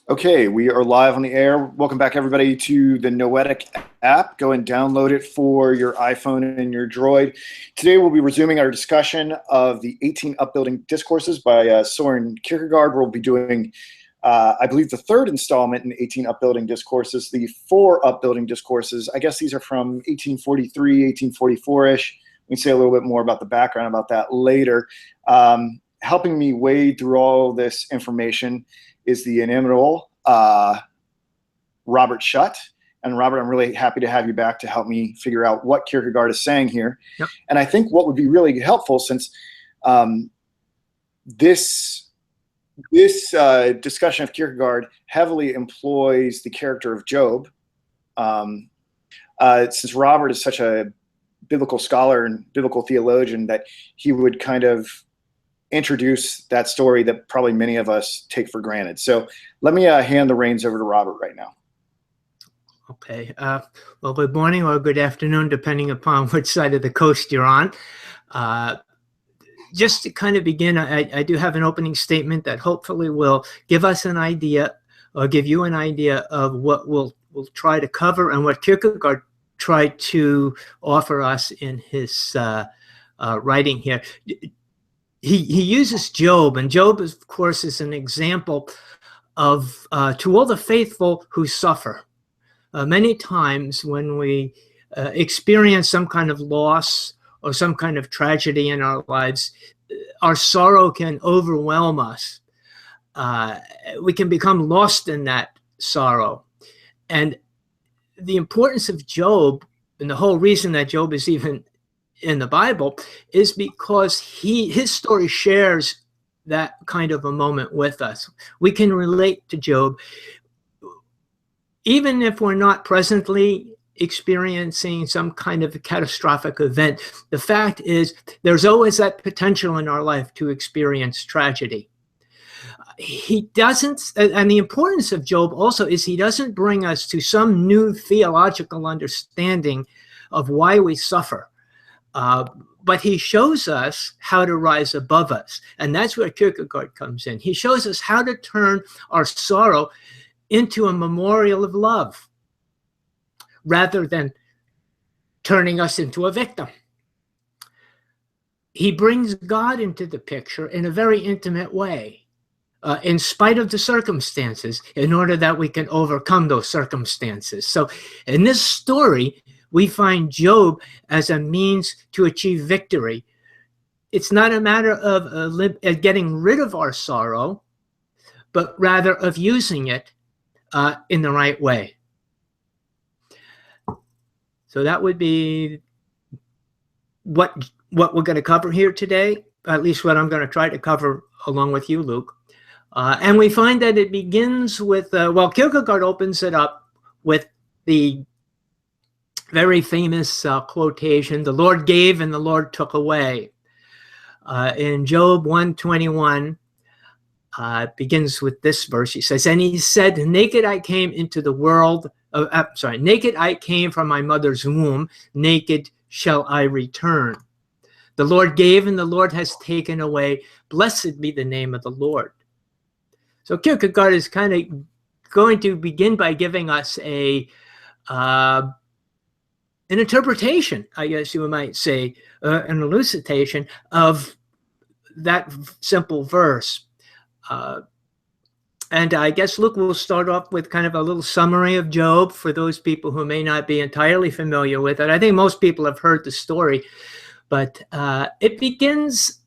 Okay, we are live on the air. Welcome back, everybody, to the Noetic app. Go and download it for your iPhone and your Droid. Today, we'll be resuming our discussion of the 18 Upbuilding Discourses by Soren Kierkegaard. We'll be doing, I believe, the third installment in 18 Upbuilding Discourses. The 4 Upbuilding Discourses, I guess these are from 1843, 1844-ish. We can say a little bit more about the background about that later. Helping me wade through all this information is the inimitable Robert Schut. And Robert, I'm really happy to have you back to help me figure out what Kierkegaard is saying here. Yep. And I think what would be really helpful, since this discussion of Kierkegaard heavily employs the character of Job, since Robert is such a biblical scholar and biblical theologian, that he would kind of introduce that story that probably many of us take for granted. So let me hand the reins over to Robert right now. Okay. Well, good morning or good afternoon, depending upon which side of the coast you're on. Just to kind of begin, I do have an opening statement that hopefully will give us an idea, or give you an idea of what we'll try to cover and what Kierkegaard tried to offer us in his writing here. He uses Job, and Job, of course, is an example of to all the faithful who suffer. Many times when we experience some kind of loss or some kind of tragedy in our lives, our sorrow can overwhelm us. We can become lost in that sorrow. And the importance of Job, and the whole reason that Job is even in the Bible, is because his story shares that kind of a moment with us. We can relate to Job, even if we're not presently experiencing some kind of catastrophic event. The fact is, there's always that potential in our life to experience tragedy. He doesn't, and the importance of Job also is he doesn't bring us to some new theological understanding of why we suffer. But he shows us how to rise above us. And that's where Kierkegaard comes in. He shows us how to turn our sorrow into a memorial of love, rather than turning us into a victim. He brings God into the picture in a very intimate way, in spite of the circumstances, in order that we can overcome those circumstances. So in this story, we find Job as a means to achieve victory. It's not a matter of getting rid of our sorrow, but rather of using it in the right way. So that would be what we're going to cover here today, at least what I'm going to try to cover along with you, Luke. And we find that it begins with, well, Kierkegaard opens it up with the very famous quotation, "The Lord gave and the Lord took away." In Job 1:21, begins with this verse. He says, "And he said, naked I came into the world, naked I came from my mother's womb, naked shall I return. The Lord gave and the Lord has taken away. Blessed be the name of the Lord." So Kierkegaard is kind of going to begin by giving us an interpretation, I guess you might say, an elucidation of that simple verse. And I guess, Luke, we'll start off with kind of a little summary of Job for those people who may not be entirely familiar with it. I think most people have heard the story, but it begins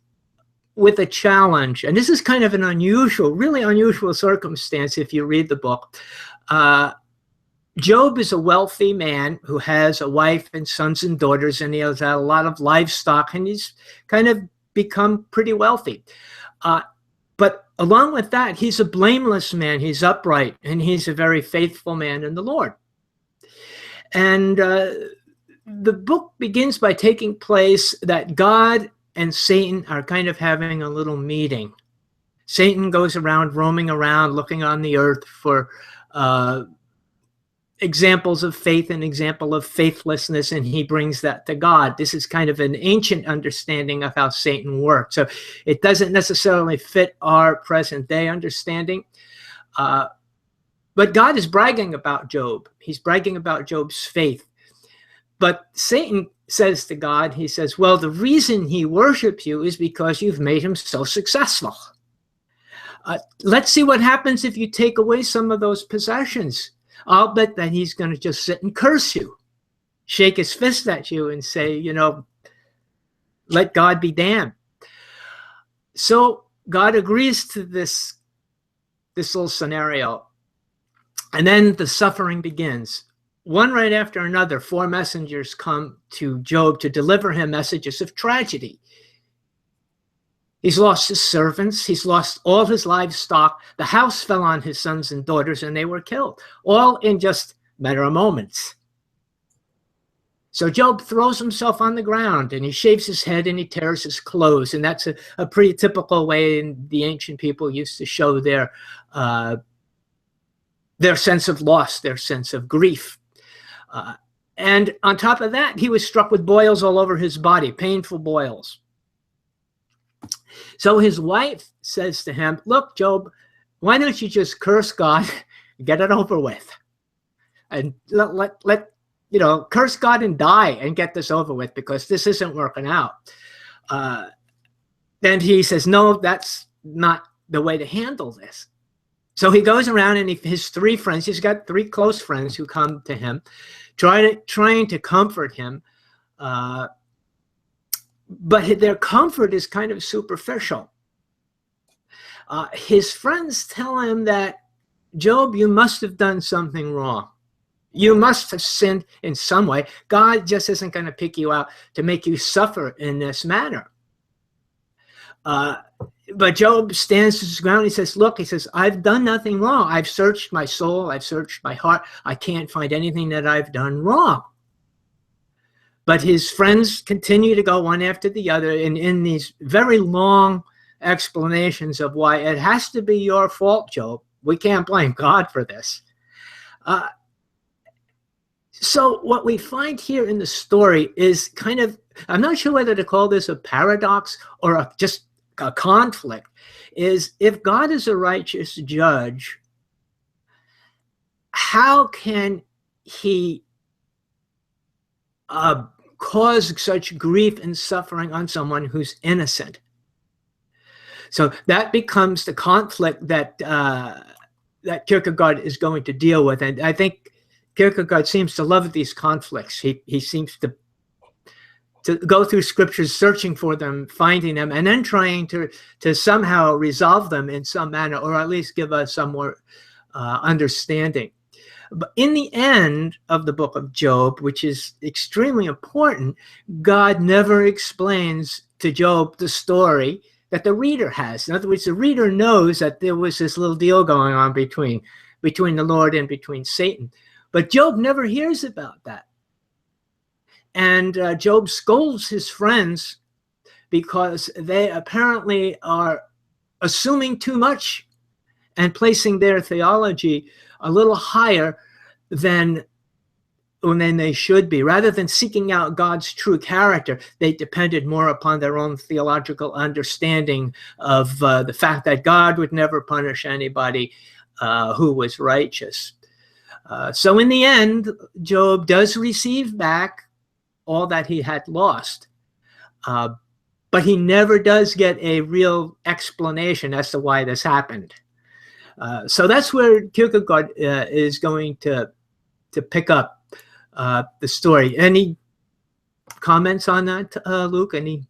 with a challenge. And this is kind of an unusual, really unusual circumstance if you read the book. Job is a wealthy man who has a wife and sons and daughters, and he has had a lot of livestock, and he's kind of become pretty wealthy. But along with that, he's a blameless man. He's upright, and he's a very faithful man in the Lord. And the book begins by taking place that God and Satan are kind of having a little meeting. Satan goes around, roaming around, looking on the earth for examples of faith and example of faithlessness, and he brings that to God. This is kind of an ancient understanding of how Satan works. So it doesn't necessarily fit our present day understanding. But God is bragging about Job. He's bragging about Job's faith. But Satan says to God, he says, well, the reason he worships you is because you've made him so successful. Let's see what happens if you take away some of those possessions. I'll bet that he's going to just sit and curse you, shake his fist at you and say, you know, let God be damned. So God agrees to this little scenario. And then the suffering begins. One right after another, 4 messengers come to Job to deliver him messages of tragedy. He's lost his servants. He's lost all his livestock. The house fell on his sons and daughters, and they were killed, all in just a matter of moments. So Job throws himself on the ground, and he shaves his head, and he tears his clothes. And that's a pretty typical way the ancient people used to show their sense of loss, their sense of grief. And on top of that, he was struck with boils all over his body, painful boils. So his wife says to him, look, Job, why don't you just curse God and get it over with? And let you know, curse God and die and get this over with, because this isn't working out. Then he says, no, that's not the way to handle this. So he goes around, and his 3 friends, he's got 3 close friends who come to him, trying to comfort him. But their comfort is kind of superficial. His friends tell him that, Job, you must have done something wrong. You must have sinned in some way. God just isn't going to pick you out to make you suffer in this manner. But Job stands his ground. He says, look, he says, I've done nothing wrong. I've searched my soul. I've searched my heart. I can't find anything that I've done wrong. But his friends continue to go one after the other in these very long explanations of why it has to be your fault, Job. We can't blame God for this. So what we find here in the story is kind of, I'm not sure whether to call this a paradox or just a conflict, is if God is a righteous judge, how can he cause such grief and suffering on someone who's innocent? So that becomes the conflict that that Kierkegaard is going to deal with. And I think Kierkegaard seems to love these conflicts. He seems to go through scriptures, searching for them, finding them, and then trying to somehow resolve them in some manner, or at least give us some more understanding. But in the end of the book of Job, which is extremely important, God never explains to Job the story that the reader has. In other words, the reader knows that there was this little deal going on between the Lord and between Satan. But Job never hears about that. And Job scolds his friends because they apparently are assuming too much and placing their theology a little higher than they should be. Rather than seeking out God's true character, they depended more upon their own theological understanding of the fact that God would never punish anybody who was righteous. So in the end, Job does receive back all that he had lost. But he never does get a real explanation as to why this happened. So that's where Kierkegaard is going to pick up the story. Any comments on that, Luke? Any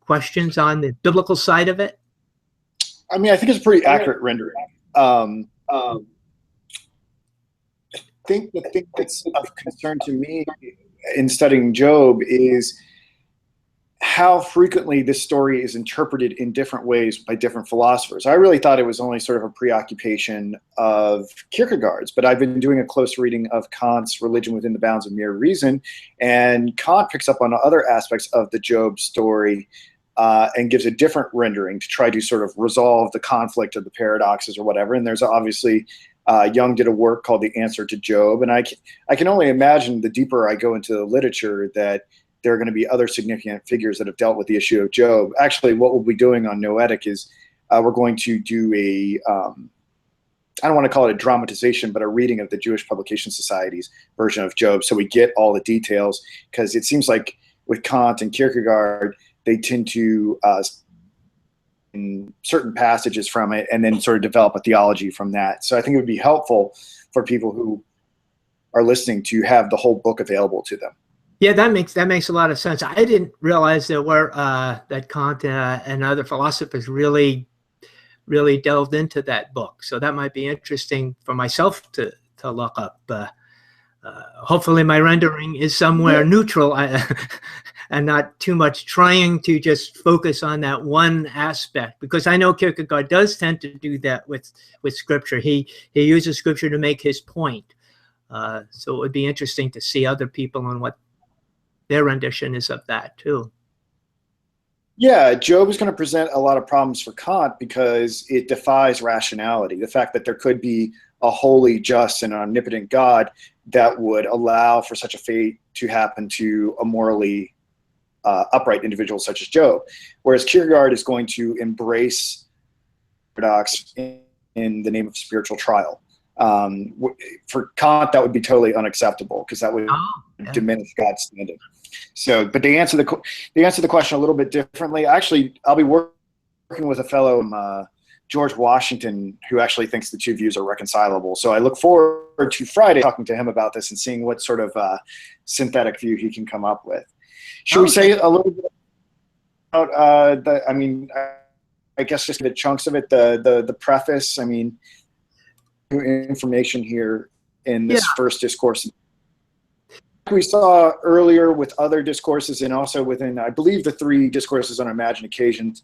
questions on the biblical side of it? I mean, I think it's a pretty accurate rendering. I think the thing that's of concern to me in studying Job is how frequently this story is interpreted in different ways by different philosophers. I really thought it was only sort of a preoccupation of Kierkegaard's, but I've been doing a close reading of Kant's Religion Within the Bounds of Mere Reason, and Kant picks up on other aspects of the Job story and gives a different rendering to try to sort of resolve the conflict of the paradoxes or whatever. And there's obviously Jung did a work called The Answer to Job, and I can only imagine the deeper I go into the literature that there are going to be other significant figures that have dealt with the issue of Job. Actually, what we'll be doing on Noetic is we're going to do I don't want to call it a dramatization, but a reading of the Jewish Publication Society's version of Job, so we get all the details, because it seems like with Kant and Kierkegaard, they tend to in certain passages from it and then sort of develop a theology from that. So I think it would be helpful for people who are listening to have the whole book available to them. Yeah, that makes a lot of sense. I didn't realize there were that Kant and other philosophers really delved into that book. So that might be interesting for myself to look up. Hopefully my rendering is somewhere neutral and not too much trying to just focus on that one aspect, because I know Kierkegaard does tend to do that with scripture. He uses scripture to make his point. So it would be interesting to see other people and what their rendition is of that too. Yeah, Job is going to present a lot of problems for Kant because it defies rationality. The fact that there could be a holy, just, and omnipotent God that would allow for such a fate to happen to a morally upright individual such as Job. Whereas Kierkegaard is going to embrace paradox in the name of spiritual trial. For Kant, that would be totally unacceptable, because that would diminish God's standing. So, but they answer the question a little bit differently. Actually, I'll be working with a fellow, George Washington, who actually thinks the two views are reconcilable. So I look forward to Friday talking to him about this and seeing what sort of synthetic view he can come up with. Should we say a little bit about I guess just the chunks of it, the preface? I mean, information here in this first discourse. We saw earlier with other discourses, and also within, I believe, the 3 discourses on imagined occasions,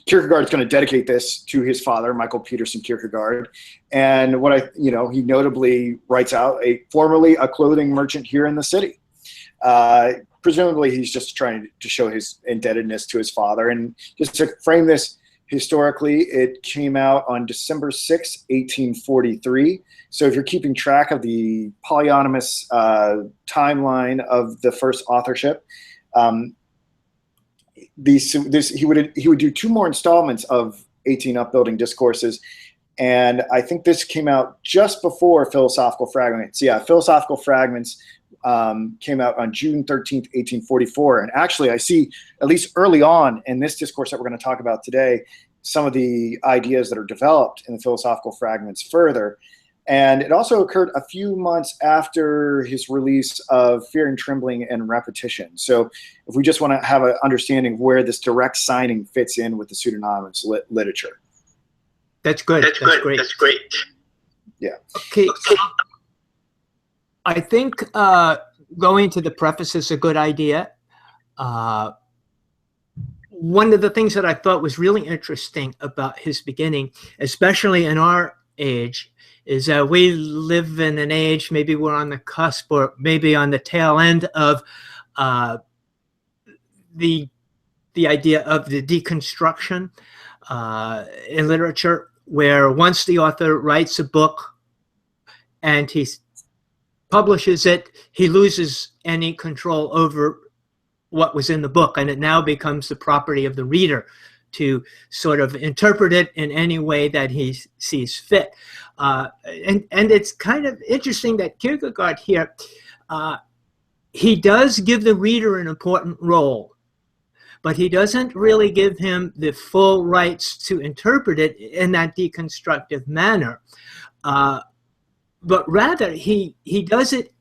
Kierkegaard is going to dedicate this to his father, Michael Peterson Kierkegaard. And he notably writes out formerly a clothing merchant here in the city. Presumably he's just trying to show his indebtedness to his father. And just to frame this historically, it came out on December 6, 1843. So if you're keeping track of the polyonymous timeline of the first authorship, he would do 2 more installments of 18 Upbuilding Discourses, and I think this came out just before Philosophical Fragments. Yeah, Philosophical Fragments came out on June 13th, 1844, and actually I see, at least early on in this discourse that we're going to talk about today, some of the ideas that are developed in the Philosophical Fragments further. And it also occurred a few months after his release of Fear and Trembling and Repetition. So if we just want to have an understanding of where this direct signing fits in with the pseudonymous literature. That's good. That's great. That's great. Yeah. Okay. I think going to the preface is a good idea. One of the things that I thought was really interesting about his beginning, especially in our age, is that we live in an age, maybe we're on the cusp or maybe on the tail end of the idea of the deconstruction in literature, where once the author writes a book and he publishes it, he loses any control over what was in the book, and it now becomes the property of the reader to sort of interpret it in any way that he sees fit. And it's kind of interesting that Kierkegaard here, he does give the reader an important role, but he doesn't really give him the full rights to interpret it in that deconstructive manner. But rather, he does it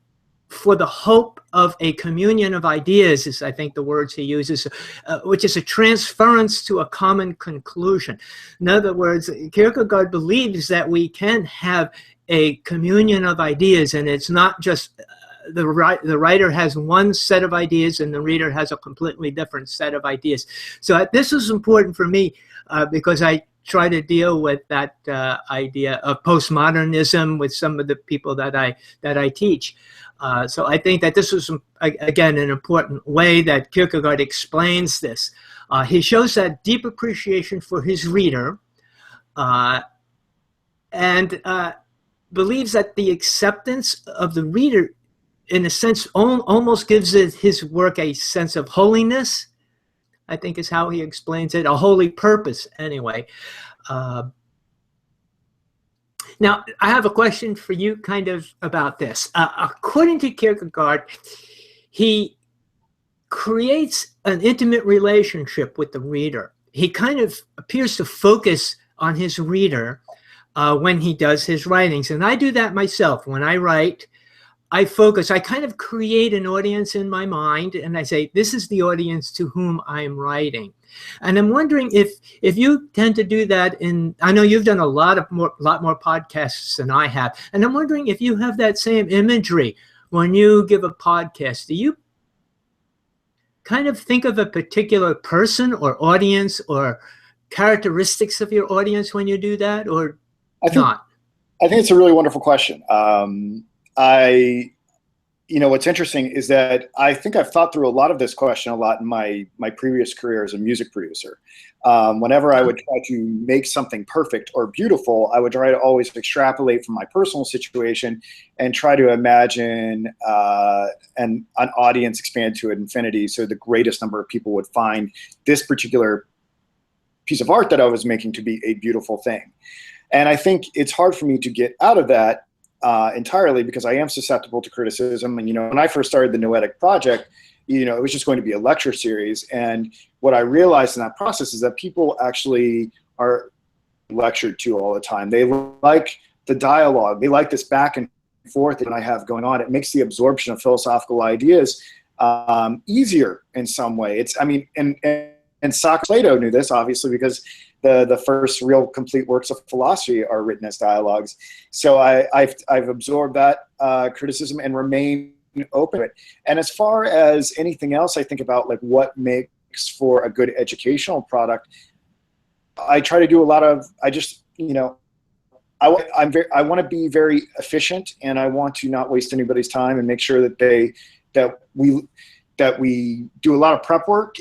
for the hope of a communion of ideas, is I think the words he uses, which is a transference to a common conclusion. In other words, Kierkegaard believes that we can have a communion of ideas, and it's not just the writer has one set of ideas and the reader has a completely different set of ideas. So this is important for me because I try to deal with that idea of postmodernism with some of the people that I teach. So I think that this was, again, an important way that Kierkegaard explains this. He shows that deep appreciation for his reader and believes that the acceptance of the reader, in a sense, almost gives his work a sense of holiness, I think is how he explains it, a holy purpose anyway. Now, I have a question for you kind of about this. According to Kierkegaard, he creates an intimate relationship with the reader. He kind of appears to focus on his reader when he does his writings. And I do that myself. When I write, I focus. I kind of create an audience in my mind, and I say, this is the audience to whom I'm writing. And I'm wondering if you tend to do that I know you've done a lot more podcasts than I have. And I'm wondering if you have that same imagery when you give a podcast. Do you kind of think of a particular person or audience or characteristics of your audience when you do that, or not? I think it's a really wonderful question. What's interesting is that I think I've thought through a lot of this question a lot in my previous career as a music producer. Whenever I would try to make something perfect or beautiful, I would try to always extrapolate from my personal situation and try to imagine an audience expand to infinity, so the greatest number of people would find this particular piece of art that I was making to be a beautiful thing. And I think it's hard for me to get out of that entirely, because I am susceptible to criticism. And, when I first started the Noetic project, it was just going to be a lecture series. And what I realized in that process is that people actually are lectured to all the time. They like the dialogue. They like this back and forth that I have going on. It makes the absorption of philosophical ideas easier in some way. And Socrates, Plato knew this, obviously, because the first real complete works of philosophy are written as dialogues. So I've absorbed that criticism and remain open to it. And as far as anything else, I think about like what makes for a good educational product. I try to do a lot of, I want to be very efficient, and I want to not waste anybody's time and make sure that we do a lot of prep work.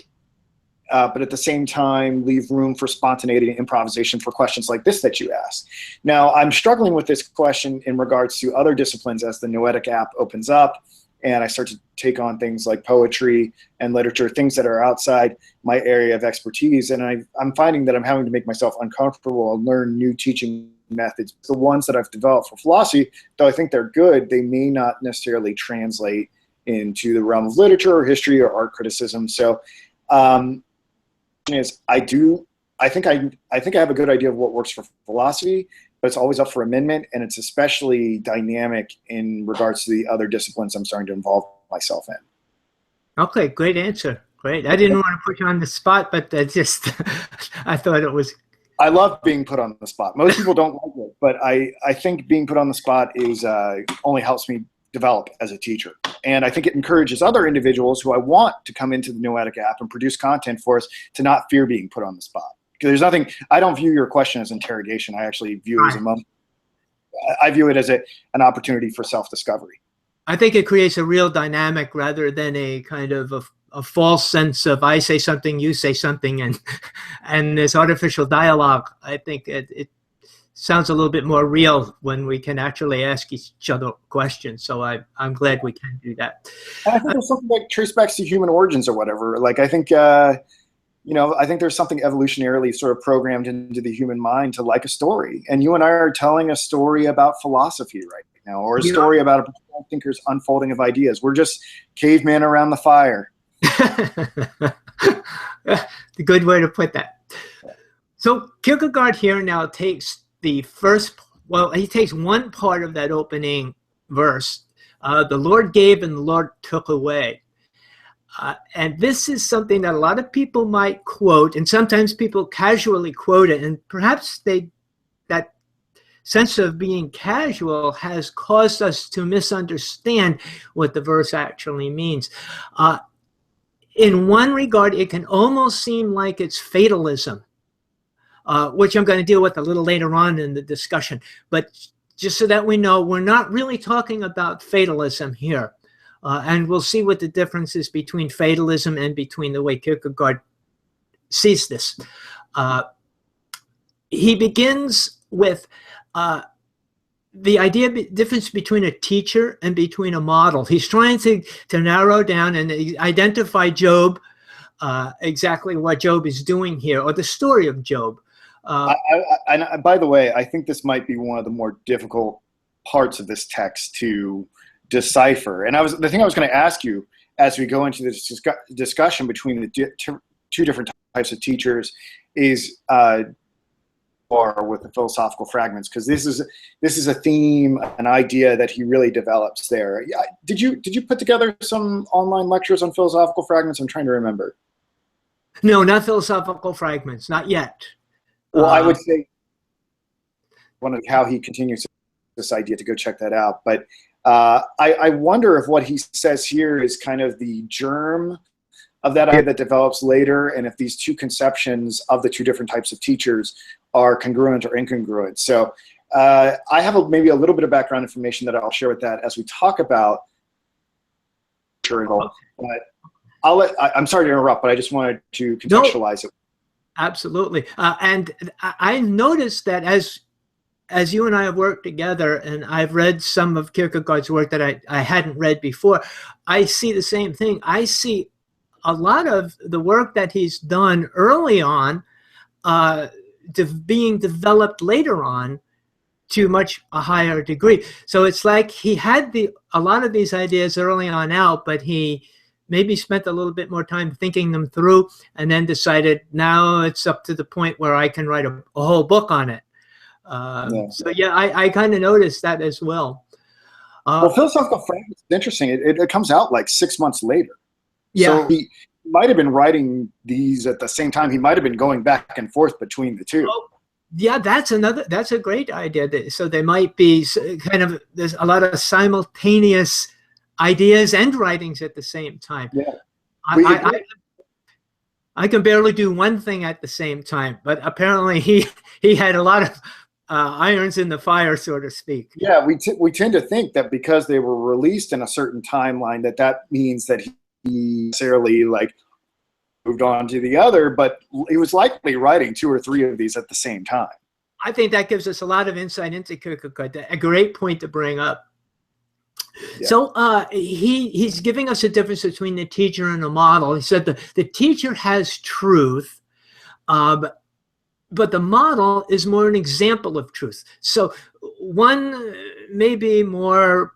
But at the same time, leave room for spontaneity and improvisation for questions like this that you asked. Now, I'm struggling with this question in regards to other disciplines as the Noetic app opens up and I start to take on things like poetry and literature, things that are outside my area of expertise. And I'm finding that I'm having to make myself uncomfortable and learn new teaching methods. The ones that I've developed for philosophy, though I think they're good, they may not necessarily translate into the realm of literature or history or art criticism. So, I think I have a good idea of what works for philosophy, but it's always up for amendment, and it's especially dynamic in regards to the other disciplines I'm starting to involve myself in. Okay, great answer. Great. I didn't want to put you on the spot, but I thought it was. I love being put on the spot. Most people don't like it, but I think being put on the spot is only helps me develop as a teacher. And I think it encourages other individuals who I want to come into the Noetic app and produce content for us to not fear being put on the spot. Because there's nothing, I don't view your question as interrogation. I actually view it as a moment. I view it as an opportunity for self-discovery. I think it creates a real dynamic rather than a kind of a false sense of I say something, you say something, and this artificial dialogue. I think it sounds a little bit more real when we can actually ask each other questions. So I'm glad we can do that. And I think there's something like trace back to human origins or whatever. Like I think, I think there's something evolutionarily sort of programmed into the human mind to like a story. And you and I are telling a story about philosophy right now, or a story about a thinker's unfolding of ideas. We're just cavemen around the fire. A good way to put that. So Kierkegaard here now takes he takes one part of that opening verse, the Lord gave and the Lord took away. And this is something that a lot of people might quote, and sometimes people casually quote it, and perhaps that sense of being casual has caused us to misunderstand what the verse actually means. In one regard, it can almost seem like it's fatalism, which I'm going to deal with a little later on in the discussion. But just so that we know, we're not really talking about fatalism here. And we'll see what the difference is between fatalism and between the way Kierkegaard sees this. He begins with the difference between a teacher and between a model. He's trying to narrow down and identify Job, exactly what Job is doing here, or the story of Job. By the way, I think this might be one of the more difficult parts of this text to decipher. And the thing I was going to ask you as we go into this discussion between the two different types of teachers is or with the philosophical fragments, because this is a theme, an idea that he really develops there. Did you put together some online lectures on philosophical fragments? I'm trying to remember. No, not philosophical fragments, not yet. Well, I would say one of how he continues this idea, to go check that out. But I wonder if what he says here is kind of the germ of that idea that develops later, and if these two conceptions of the two different types of teachers are congruent or incongruent. So I have maybe a little bit of background information that I'll share with that as we talk about. But I'm sorry to interrupt, but I just wanted to contextualize it. Absolutely. And I noticed that as you and I have worked together, and I've read some of Kierkegaard's work that I hadn't read before, I see the same thing. I see a lot of the work that he's done early on being developed later on to much a higher degree. So it's like he had a lot of these ideas early on out, but he maybe spent a little bit more time thinking them through, and then decided now it's up to the point where I can write a whole book on it. So yeah, I kind of noticed that as well. Well, philosophical fragments is interesting. It comes out like 6 months later. Yeah. So he might have been writing these at the same time. He might have been going back and forth between the two. Oh, yeah, that's a great idea. So they might be kind of, there's a lot of simultaneous ideas and writings at the same time. Yeah. I can barely do one thing at the same time, but apparently he had a lot of irons in the fire, so to speak. Yeah, we tend to think that because they were released in a certain timeline, that means that he necessarily like moved on to the other, but he was likely writing 2 or 3 of these at the same time. I think that gives us a lot of insight into Kierkegaard. A great point to bring up. Yeah. So he's giving us a difference between the teacher and the model. He said the teacher has truth, but the model is more an example of truth. So one may be more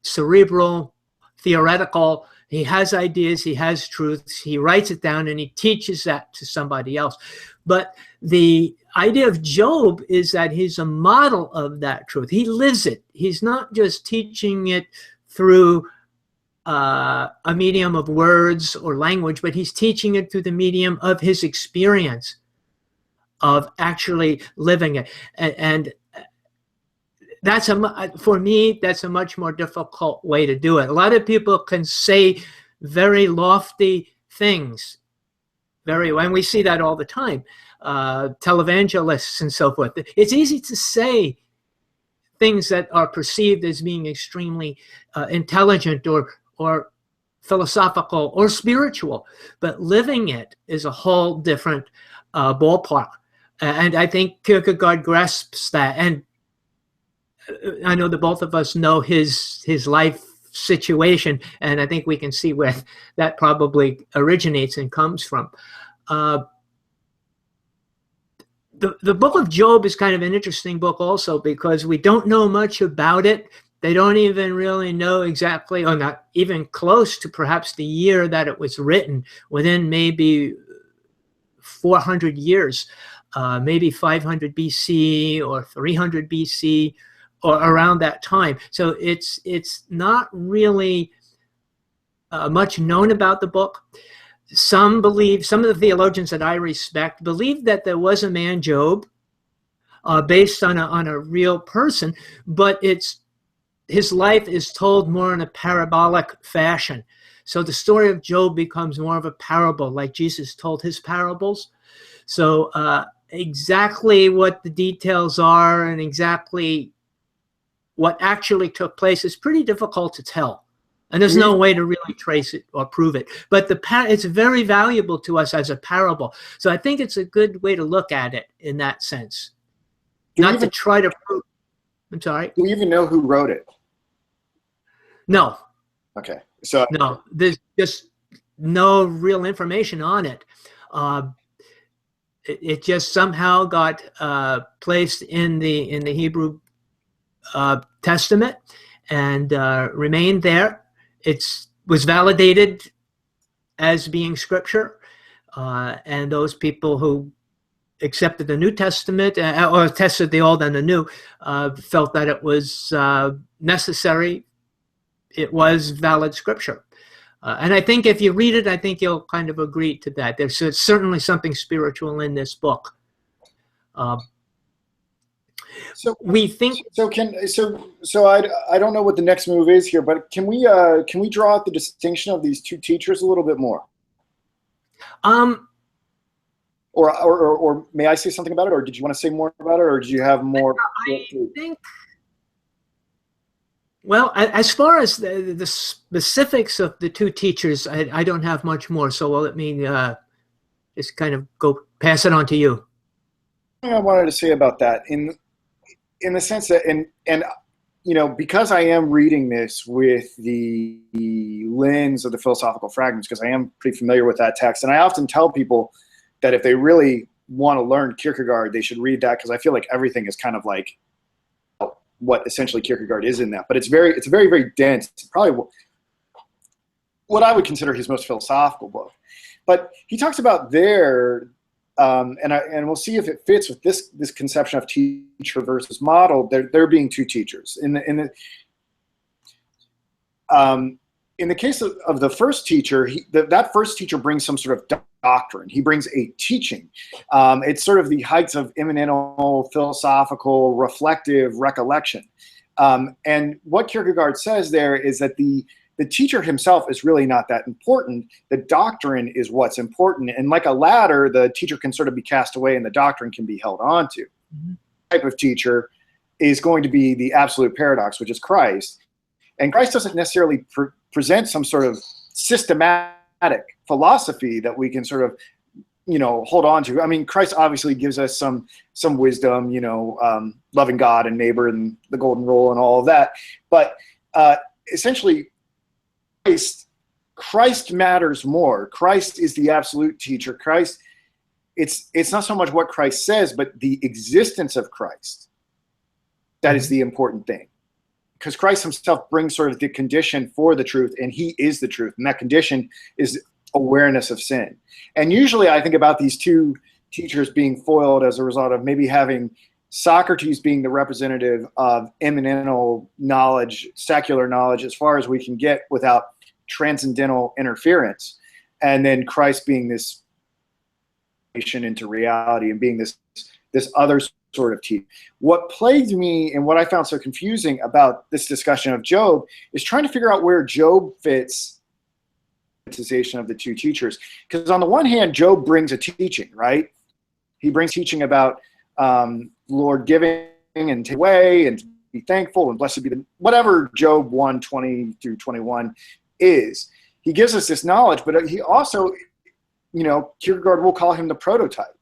cerebral, theoretical. He has ideas, he has truths, he writes it down, and he teaches that to somebody else. But the idea of Job is that he's a model of that truth. He lives it. He's not just teaching it through a medium of words or language, but he's teaching it through the medium of his experience of actually living it. And that's for me, that's a much more difficult way to do it. A lot of people can say very lofty things, and we see that all the time, televangelists and so forth. It's easy to say things that are perceived as being extremely intelligent or philosophical or spiritual, but living it is a whole different ballpark. And I think Kierkegaard grasps that. And I know that both of us know his life situation, and I think we can see where that probably originates and comes from. The book of Job is kind of an interesting book also, because we don't know much about it. They don't even really know exactly, or not even close to perhaps the year that it was written, within maybe 400 years, maybe 500 BC or 300 BC, or around that time. So it's not really much known about the book. Some of the theologians that I respect believe that there was a man, Job, based on a real person, but his life is told more in a parabolic fashion. So the story of Job becomes more of a parable, like Jesus told his parables. So exactly what the details are and exactly what actually took place is pretty difficult to tell. And there's no way to really trace it or prove it. But it's very valuable to us as a parable. So I think it's a good way to look at it in that sense. Not to try to prove. I'm sorry? Do you even know who wrote it? No. Okay. So no, there's just no real information on it. It just somehow got placed in the Hebrew Testament and remained there. It was validated as being scripture, and those people who accepted the New Testament or tested the Old and the New felt that it was necessary. It was valid scripture. And I think if you read it, I think you'll kind of agree to that. There's certainly something spiritual in this book. So we think. So I don't know what the next move is here, but can we draw out the distinction of these two teachers a little bit more? Or may I say something about it, or did you want to say more about it, or did you have more? I think. Well, as far as the specifics of the two teachers, I don't have much more. So let me just kind of pass it on to you. I wanted to say about that in the sense that, and you know, because I am reading this with the lens of the philosophical fragments, because I am pretty familiar with that text, and I often tell people that if they really want to learn Kierkegaard, they should read that, because I feel like everything is kind of like what essentially Kierkegaard is in that. But it's very, very dense. It's probably what I would consider his most philosophical book. But he talks about there, and we'll see if it fits with this conception of teacher versus model. There being two teachers. In the case of the first teacher, that first teacher brings some sort of doctrine. He brings a teaching. It's sort of the heights of immanental, philosophical, reflective recollection. And what Kierkegaard says there is that the teacher himself is really not that important. The doctrine is what's important. And like a ladder, the teacher can sort of be cast away and the doctrine can be held on to. Mm-hmm. Type of teacher is going to be the absolute paradox, which is Christ. And Christ doesn't necessarily present some sort of systematic philosophy that we can sort of, you know, hold on to. I mean, Christ obviously gives us some wisdom, you know, loving God and neighbor and the golden rule and all of that. But essentially, Christ matters more. Christ is the absolute teacher. Christ, it's not so much what Christ says, but the existence of Christ. That is the important thing. Because Christ himself brings sort of the condition for the truth, and he is the truth. And that condition is awareness of sin. And usually I think about these two teachers being foiled as a result of maybe having Socrates being the representative of immanental knowledge, secular knowledge, as far as we can get without transcendental interference. And then Christ being this into reality and being this other sort of teaching. What plagued me and what I found so confusing about this discussion of Job is trying to figure out where Job fits in the conversation of the two teachers. Because on the one hand, Job brings a teaching, right? He brings teaching about Lord giving and take away and be thankful and blessed be the, whatever Job 1:20 through 21 is. He gives us this knowledge, but he also, you know, Kierkegaard will call him the prototype.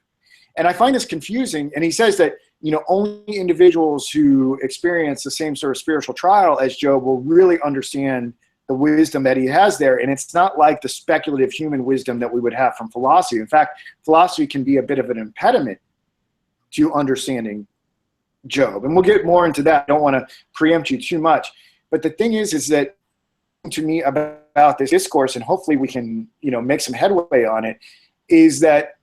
And I find this confusing. And he says that, you know, only individuals who experience the same sort of spiritual trial as Job will really understand the wisdom that he has there. And it's not like the speculative human wisdom that we would have from philosophy. In fact, philosophy can be a bit of an impediment to understanding Job. And we'll get more into that. I don't want to preempt you too much. But the thing is that to me about this discourse, and hopefully we can, you know, make some headway on it, is that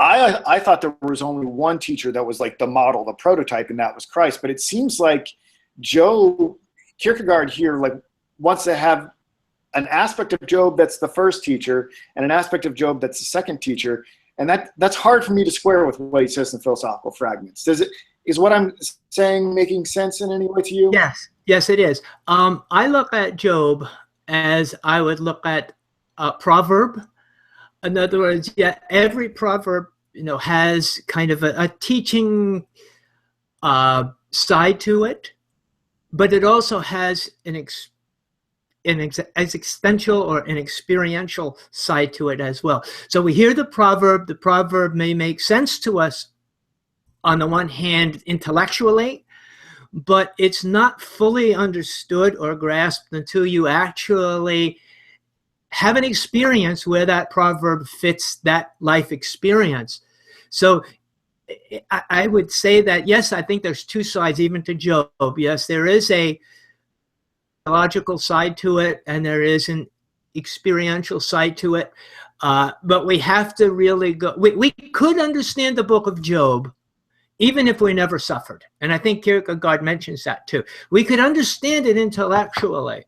I thought there was only one teacher that was like the model, the prototype, and that was Christ. But it seems like Kierkegaard here like wants to have an aspect of Job that's the first teacher and an aspect of Job that's the second teacher. And that's hard for me to square with what he says in Philosophical Fragments. Is what I'm saying making sense in any way to you? Yes, it is. I look at Job as I would look at a proverb. In other words, yeah, every proverb, you know, has kind of a teaching side to it, but it also has an existential or an experiential side to it as well. So we hear the proverb may make sense to us on the one hand intellectually, but it's not fully understood or grasped until you actually have an experience where that proverb fits that life experience. So I would say that, yes, I think there's two sides even to Job. Yes, there is a logical side to it, and there is an experiential side to it. But we have to really go. We could understand the book of Job even if we never suffered. And I think Kierkegaard mentions that too. We could understand it intellectually,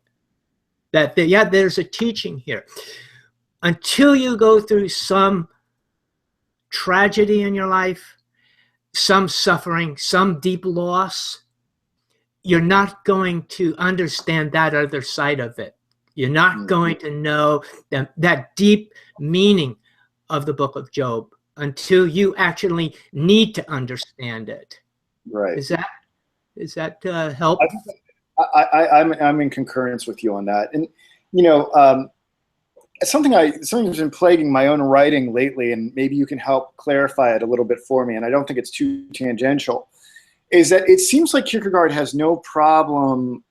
that yeah, there's a teaching here. Until you go through some tragedy in your life, some suffering, some deep loss, you're not going to understand that other side of it. You're not going to know that deep meaning of the book of Job until you actually need to understand it. Right. Is that help? I'm in concurrence with you on that. And, you know, something that's been plaguing my own writing lately, and maybe you can help clarify it a little bit for me, and I don't think it's too tangential, is that it seems like Kierkegaard has no problem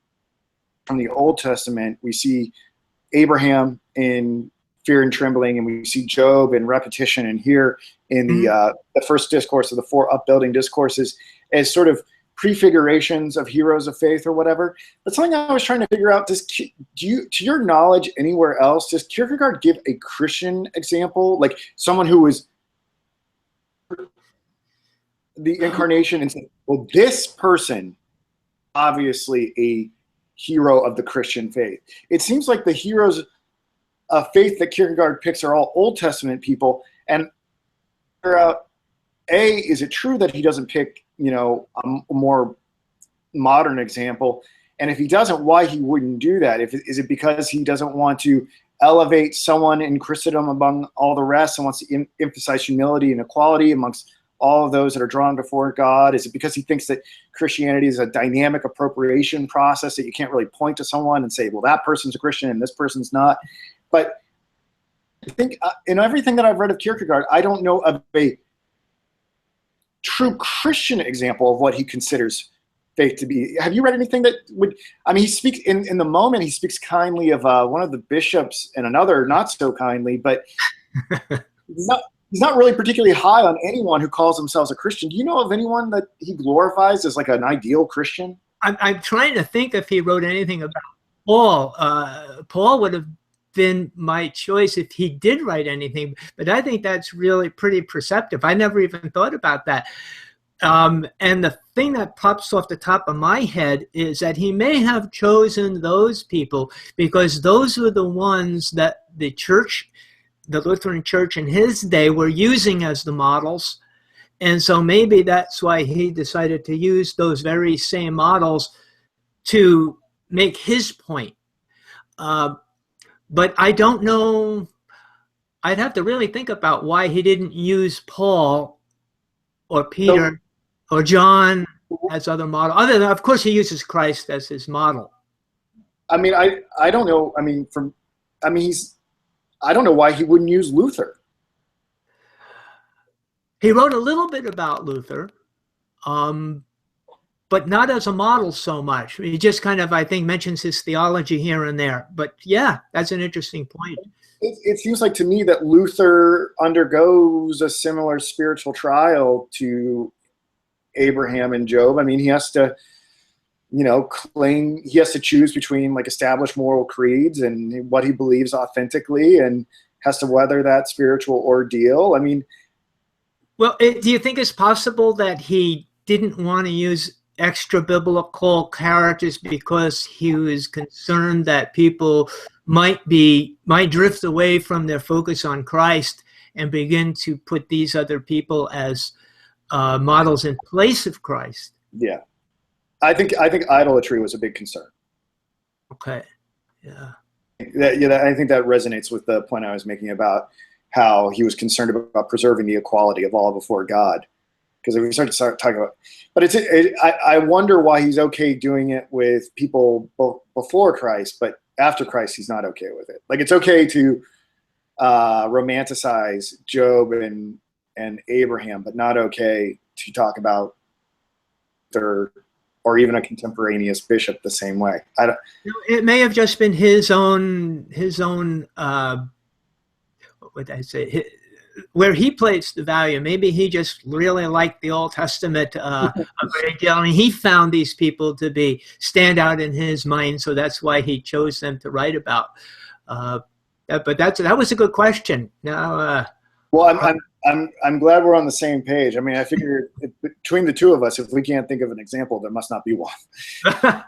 from the Old Testament. We see Abraham in Fear and Trembling, and we see Job in Repetition, and here in the first discourse of the 4 Upbuilding Discourses as sort of prefigurations of heroes of faith or whatever. But something I was trying to figure out, to your knowledge, anywhere else, does Kierkegaard give a Christian example, like someone who was the incarnation and said, well, this person, obviously a hero of the Christian faith? It seems like the heroes of faith that Kierkegaard picks are all Old Testament people, and figure out, A, is it true that he doesn't pick, you know, a more modern example? And if he doesn't, why he wouldn't do that? Is it because he doesn't want to elevate someone in Christendom among all the rest and wants to emphasize humility and equality amongst all of those that are drawn before God? Is it because he thinks that Christianity is a dynamic appropriation process that you can't really point to someone and say, well, that person's a Christian and this person's not? But I think in everything that I've read of Kierkegaard, I don't know of a true Christian example of what he considers faith to be. Have you read anything that would, I mean, he speaks in the moment, he speaks kindly of one of the bishops and another not so kindly, but he's not really particularly high on anyone who calls themselves a Christian. Do you know of anyone that he glorifies as like an ideal Christian? I'm trying to think if he wrote anything about Paul. Paul would have been my choice if he did write anything, but I think that's really pretty perceptive. I never even thought about that. And the thing that pops off the top of my head is that he may have chosen those people because those were the ones that the church, the Lutheran church in his day, were using as the models. And so maybe that's why he decided to use those very same models to make his point. But I don't know. I'd have to really think about why he didn't use Paul or Peter or John as other model. Other than, of course, he uses Christ as his model. I mean, I don't know. I mean, I don't know why he wouldn't use Luther. He wrote a little bit about Luther, but not as a model so much. He just kind of, I think, mentions his theology here and there. But yeah, that's an interesting point. It seems like to me that Luther undergoes a similar spiritual trial to Abraham and Job. I mean, he has to, you know, he has to choose between like established moral creeds and what he believes authentically, and has to weather that spiritual ordeal. I mean, well, do you think it's possible that he didn't want to use extra biblical characters because he was concerned that people might drift away from their focus on Christ and begin to put these other people as models in place of Christ? Yeah, I think idolatry was a big concern. Okay, yeah. I think that resonates with the point I was making about how he was concerned about preserving the equality of all before God. Because if we start talking about, but I wonder why he's okay doing it with people before Christ, but after Christ he's not okay with it. Like, it's okay to romanticize Job and Abraham, but not okay to talk about or even a contemporaneous bishop the same way. It may have just been his own what would I say? where he placed the value. Maybe he just really liked the Old Testament a great deal, and he found these people to be stand out in his mind, so that's why he chose them to write about. But that was a good question. Now, well, I'm glad we're on the same page. I mean, I figure between the two of us, if we can't think of an example, there must not be one. I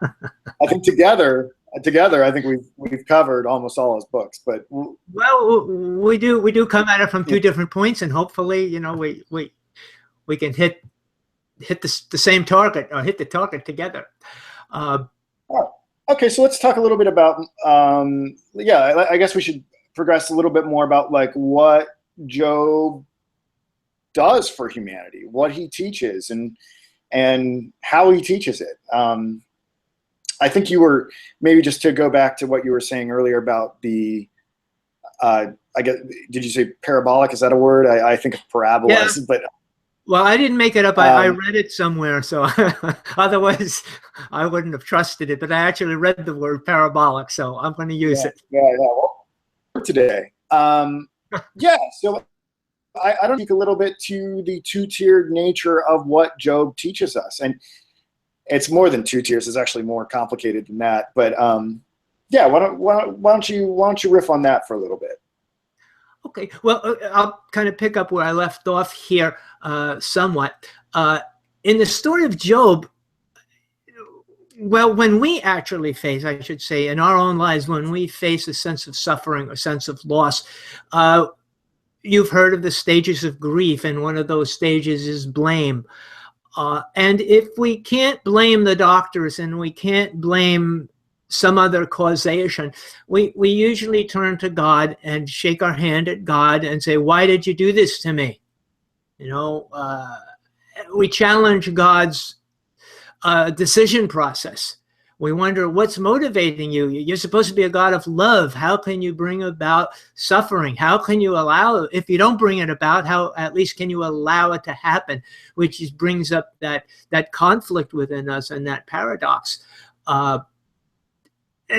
think together, I think we've covered almost all his books. But well, we do come at it from two different points, and hopefully, you know, we can hit the same target, or hit the target together. Okay, so let's talk a little bit about I guess we should progress a little bit more about like what Job does for humanity, what he teaches, and how he teaches it. I think you were, maybe just to go back to what you were saying earlier about the, I guess, did you say parabolic? Is that a word? I think of parabolas, yeah. But well, I didn't make it up. I read it somewhere, so otherwise I wouldn't have trusted it. But I actually read the word parabolic, so I'm going to use it. Yeah. Well, today, so I don't think a little bit to the two-tiered nature of what Job teaches us, and it's more than two tiers. It's actually more complicated than that. But why don't you riff on that for a little bit? Okay. Well, I'll kind of pick up where I left off here somewhat. In the story of Job, well, when we actually face, I should say, in our own lives, when we face a sense of suffering or sense of loss, you've heard of the stages of grief, and one of those stages is blame. And if we can't blame the doctors and we can't blame some other causation, we usually turn to God and shake our hand at God and say, why did you do this to me? You know, we challenge God's decision process. We wonder, what's motivating you? You're supposed to be a God of love. How can you bring about suffering? How can you allow, if you don't bring it about, how at least can you allow it to happen? Which brings up that conflict within us and that paradox. And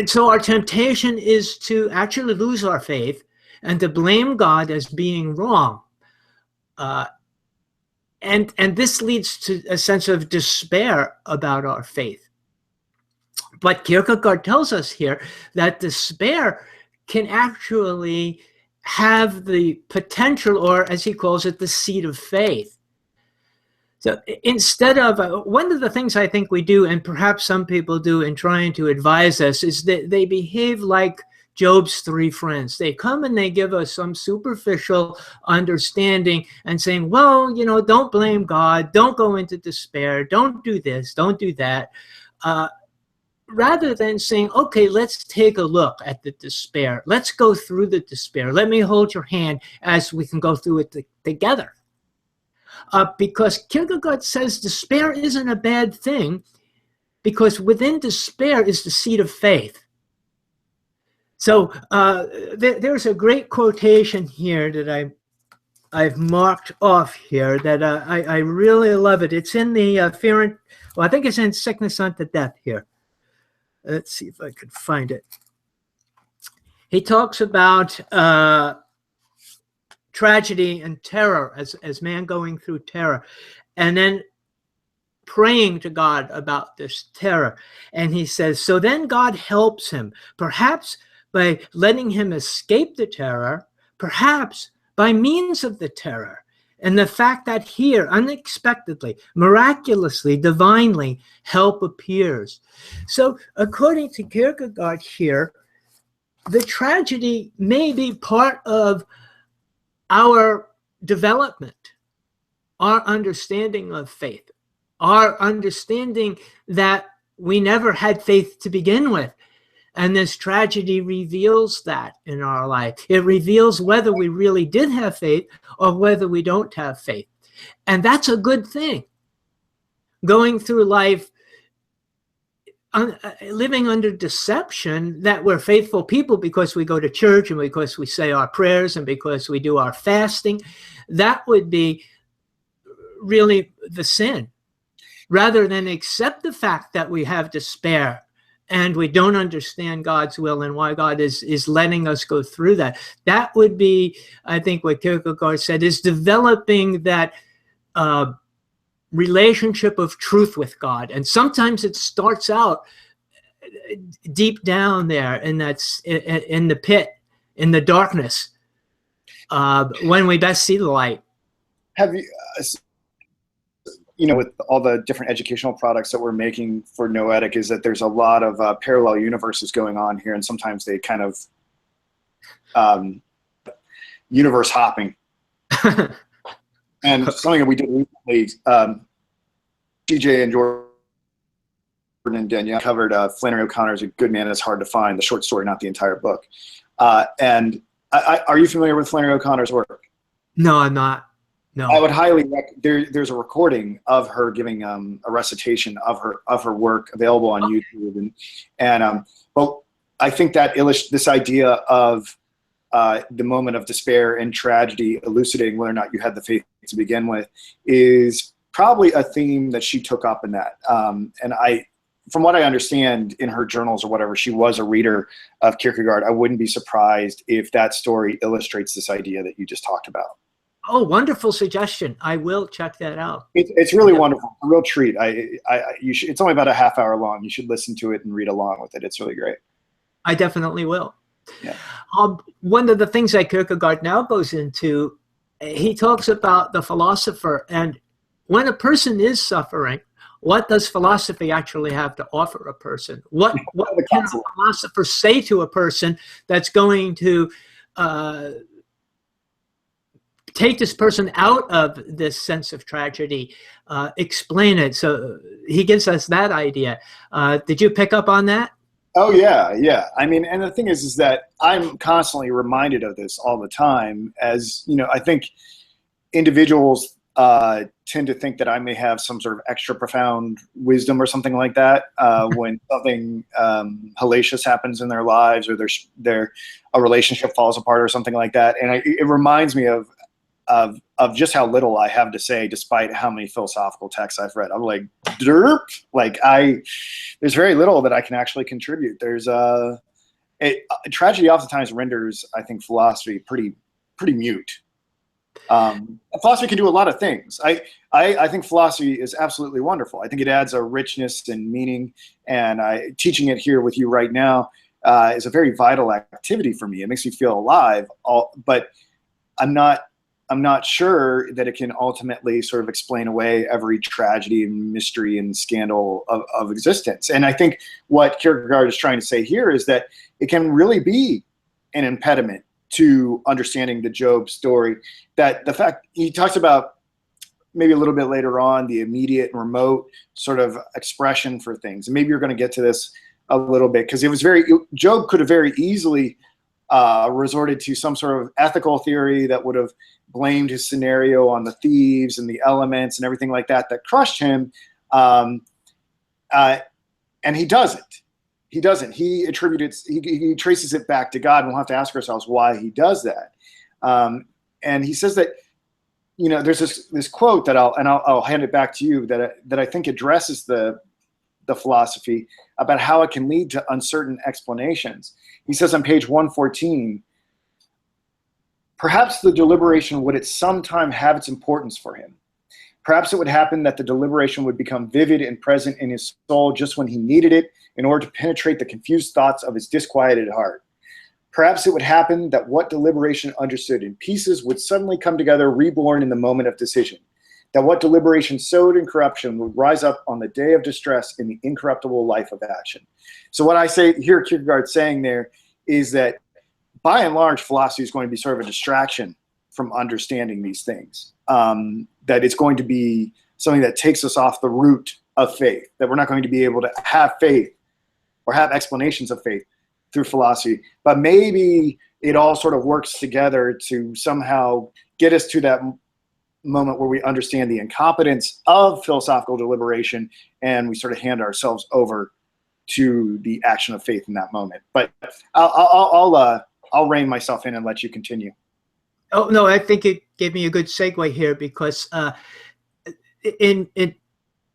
so our temptation is to actually lose our faith and to blame God as being wrong. And this leads to a sense of despair about our faith. But Kierkegaard tells us here that despair can actually have the potential, or as he calls it, the seed of faith. So instead of, one of the things I think we do, and perhaps some people do in trying to advise us, is that they behave like Job's three friends. They come and they give us some superficial understanding and saying, well, you know, don't blame God, don't go into despair, don't do this, don't do that. Rather than saying, okay, let's take a look at the despair. Let's go through the despair. Let me hold your hand as we can go through it together. Because Kierkegaard says despair isn't a bad thing, because within despair is the seed of faith. So there's a great quotation here that I've marked off here that I really love it. It's in the I think it's in Sickness Unto Death here. Let's see if I could find it. He talks about tragedy and terror as man going through terror, and then praying to God about this terror. And he says, so then God helps him, perhaps by letting him escape the terror, perhaps by means of the terror. And the fact that here, unexpectedly, miraculously, divinely, help appears. So according to Kierkegaard here, the tragedy may be part of our development, our understanding of faith, our understanding that we never had faith to begin with. And this tragedy reveals that in our life. It reveals whether we really did have faith or whether we don't have faith. And that's a good thing. Going through life, living under deception that we're faithful people because we go to church and because we say our prayers and because we do our fasting, that would be really the sin. Rather than accept the fact that we have despair and we don't understand God's will and why God is letting us go through that. That would be, I think, what Kierkegaard said, is developing that relationship of truth with God. And sometimes it starts out deep down there, and that's in the pit, in the darkness, when we best see the light. Have you, with all the different educational products that we're making for Noetic, is that there's a lot of parallel universes going on here, and sometimes they kind of universe hopping. And something that we did recently, TJ and Jordan and Danielle covered Flannery O'Connor's "A Good Man Is Hard to Find," the short story, not the entire book. And are you familiar with Flannery O'Connor's work? No, I'm not. No. I would highly recommend. There's a recording of her giving a recitation of her work available on YouTube, but I think that this idea of the moment of despair and tragedy, elucidating whether or not you had the faith to begin with, is probably a theme that she took up in that. And from what I understand in her journals or whatever, she was a reader of Kierkegaard. I wouldn't be surprised if that story illustrates this idea that you just talked about. Oh, wonderful suggestion. I will check that out. It's really wonderful. A real treat. It's only about a half hour long. You should listen to it and read along with it. It's really great. I definitely will. Yeah. One of the things that Kierkegaard now goes into, he talks about the philosopher, and when a person is suffering, what does philosophy actually have to offer a person? What can a philosopher say to a person that's going to take this person out of this sense of tragedy, explain it? So he gives us that idea. Did you pick up on that? Oh, yeah. I mean, and the thing is that I'm constantly reminded of this all the time. As, I think individuals tend to think that I may have some sort of extra profound wisdom or something like that when something hellacious happens in their lives, or a relationship falls apart or something like that. And it reminds me of just how little I have to say, despite how many philosophical texts I've read. I'm like, derp. Like there's very little that I can actually contribute. Tragedy oftentimes renders, I think, philosophy pretty mute. Philosophy can do a lot of things. I think philosophy is absolutely wonderful. I think it adds a richness and meaning, and teaching it here with you right now is a very vital activity for me. It makes me feel alive, but I'm not sure that it can ultimately sort of explain away every tragedy and mystery and scandal of existence. And I think what Kierkegaard is trying to say here is that it can really be an impediment to understanding the Job story. That the fact he talks about maybe a little bit later on, the immediate and remote sort of expression for things. And maybe you're going to get to this a little bit, because Job could have very easily resorted to some sort of ethical theory that would have blamed his scenario on the thieves and the elements and everything like that crushed him. And he doesn't. He doesn't. He traces it back to God, and we'll have to ask ourselves why he does that. And he says that, there's this quote that I'll hand it back to you that I think addresses the philosophy about how it can lead to uncertain explanations. He says on page 114, perhaps the deliberation would at some time have its importance for him. Perhaps it would happen that the deliberation would become vivid and present in his soul just when he needed it in order to penetrate the confused thoughts of his disquieted heart. Perhaps it would happen that what deliberation understood in pieces would suddenly come together, reborn in the moment of decision. That what deliberation sowed in corruption would rise up on the day of distress in the incorruptible life of action. So what I hear Kierkegaard saying there is that by and large, philosophy is going to be sort of a distraction from understanding these things. That it's going to be something that takes us off the route of faith, that we're not going to be able to have faith or have explanations of faith through philosophy. But maybe it all sort of works together to somehow get us to that moment where we understand the incompetence of philosophical deliberation, and we sort of hand ourselves over to the action of faith in that moment. But I'll rein myself in and let you continue. Oh, no, I think it gave me a good segue here, because in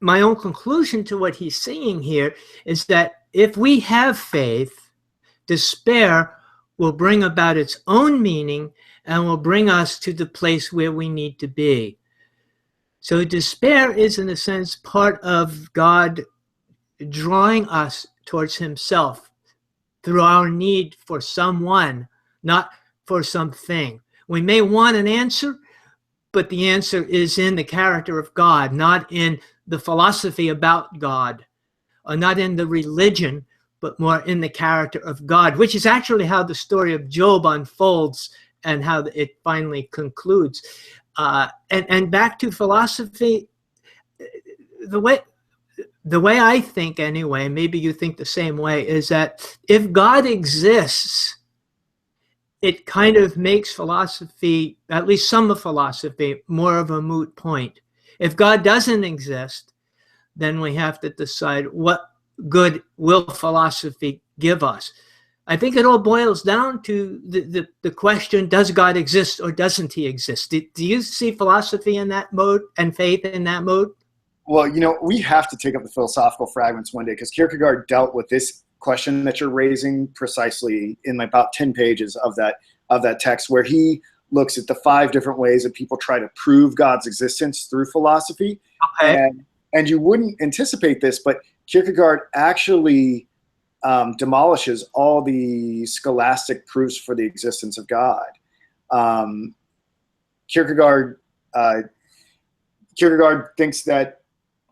my own conclusion to what he's saying here is that if we have faith, despair will bring about its own meaning and will bring us to the place where we need to be. So despair is, in a sense, part of God drawing us towards himself through our need for someone, not for something. We may want an answer, but the answer is in the character of God, not in the philosophy about God, or not in the religion, but more in the character of God, which is actually how the story of Job unfolds and how it finally concludes. And back to philosophy, the way I think anyway, maybe you think the same way, is that if God exists, it kind of makes philosophy, at least some of philosophy, more of a moot point. If God doesn't exist, then we have to decide what good will philosophy give us. I think it all boils down to the question, does God exist or doesn't he exist? Do you see philosophy in that mode and faith in that mode? Well, we have to take up the philosophical fragments one day, because Kierkegaard dealt with this question that you're raising precisely in about 10 pages of that text, where he looks at the 5 different ways that people try to prove God's existence through philosophy. Okay. And you wouldn't anticipate this, but Kierkegaard actually demolishes all the scholastic proofs for the existence of God. Kierkegaard thinks that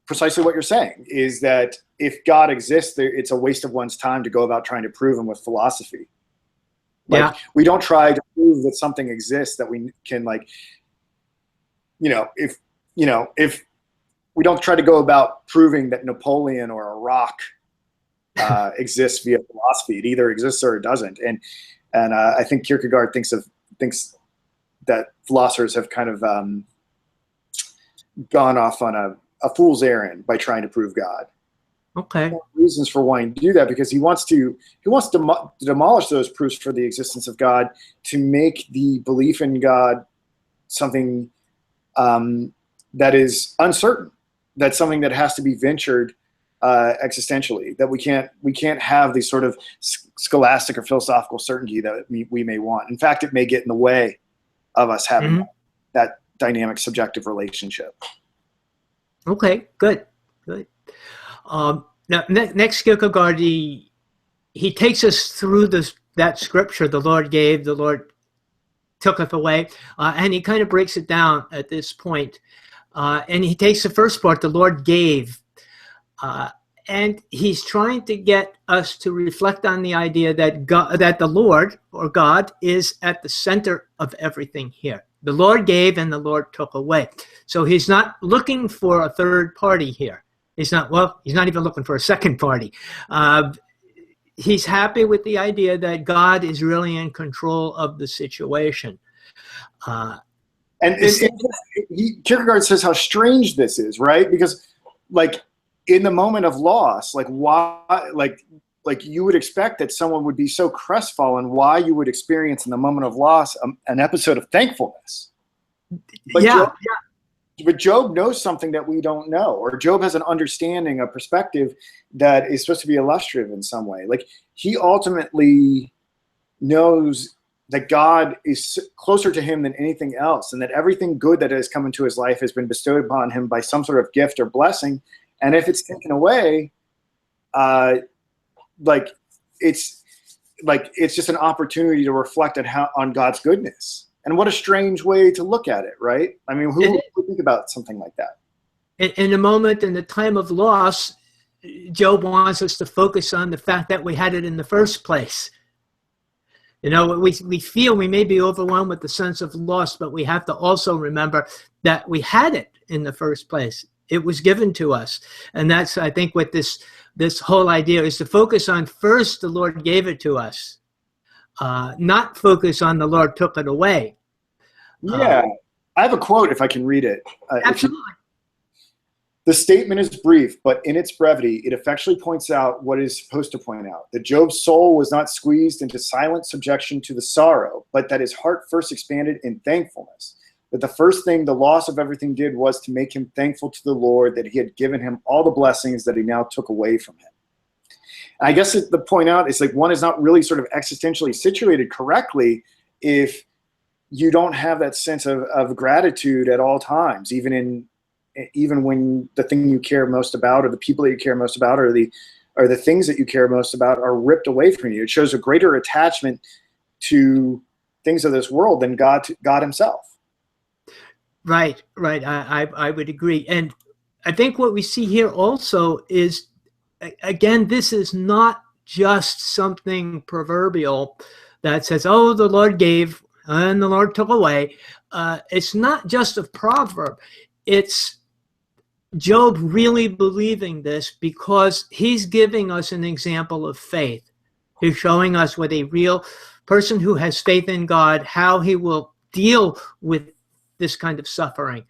precisely what you're saying is that if God exists, it's a waste of one's time to go about trying to prove him with philosophy. We don't try to prove that something exists that we can, if we don't try to go about proving that Napoleon or a rock exists via philosophy. It either exists or it doesn't. And I think Kierkegaard thinks that philosophers have kind of gone off on a fool's errand by trying to prove God. Okay. Reasons for wanting to do that, because he wants to demolish those proofs for the existence of God to make the belief in God something that is uncertain. That's something that has to be ventured existentially. That we can't have the sort of scholastic or philosophical certainty that we may want. In fact, it may get in the way of us having that dynamic subjective relationship. Okay, good. Now, next, Kierkegaard, he takes us through that scripture, the Lord gave, the Lord tooketh away, and he kind of breaks it down at this point. And he takes the first part, the Lord gave, and he's trying to get us to reflect on the idea that that the Lord, or God, is at the center of everything here. The Lord gave and the Lord took away. So he's not looking for a third party here. He's not even looking for a second party. He's happy with the idea that God is really in control of the situation. Kierkegaard says how strange this is, right? Because, in the moment of loss, you would expect that someone would be so crestfallen. Why you would experience in the moment of loss an episode of thankfulness? But Job knows something that we don't know, or Job has an understanding, a perspective that is supposed to be illustrative in some way. He ultimately knows that God is closer to him than anything else, and that everything good that has come into his life has been bestowed upon him by some sort of gift or blessing. And if it's taken away, it's just an opportunity to reflect on God's goodness. And what a strange way to look at it, right? I mean, who would think about something like that? In a moment, in the time of loss, Job wants us to focus on the fact that we had it in the first place. We feel we may be overwhelmed with the sense of loss, but we have to also remember that we had it in the first place. It was given to us. And that's, I think, what this whole idea is, to focus on first the Lord gave it to us, not focus on the Lord took it away. I have a quote, if I can read it. Absolutely. The statement is brief, but in its brevity, it effectually points out what it is supposed to point out. That Job's soul was not squeezed into silent subjection to the sorrow, but that his heart first expanded in thankfulness. That the first thing the loss of everything did was to make him thankful to the Lord that he had given him all the blessings that he now took away from him. I guess the point out is like one is not really sort of existentially situated correctly if you don't have that sense of gratitude at all times, even when the thing you care most about, or the people that you care most about, or the things that you care most about are ripped away from you. It shows a greater attachment to things of this world than God himself. Right. I would agree. And I think what we see here also is, again, this is not just something proverbial that says, oh, the Lord gave and the Lord took away. It's not just a proverb. It's Job really believing this because he's giving us an example of faith. He's showing us what a real person who has faith in God, how he will deal with this kind of suffering.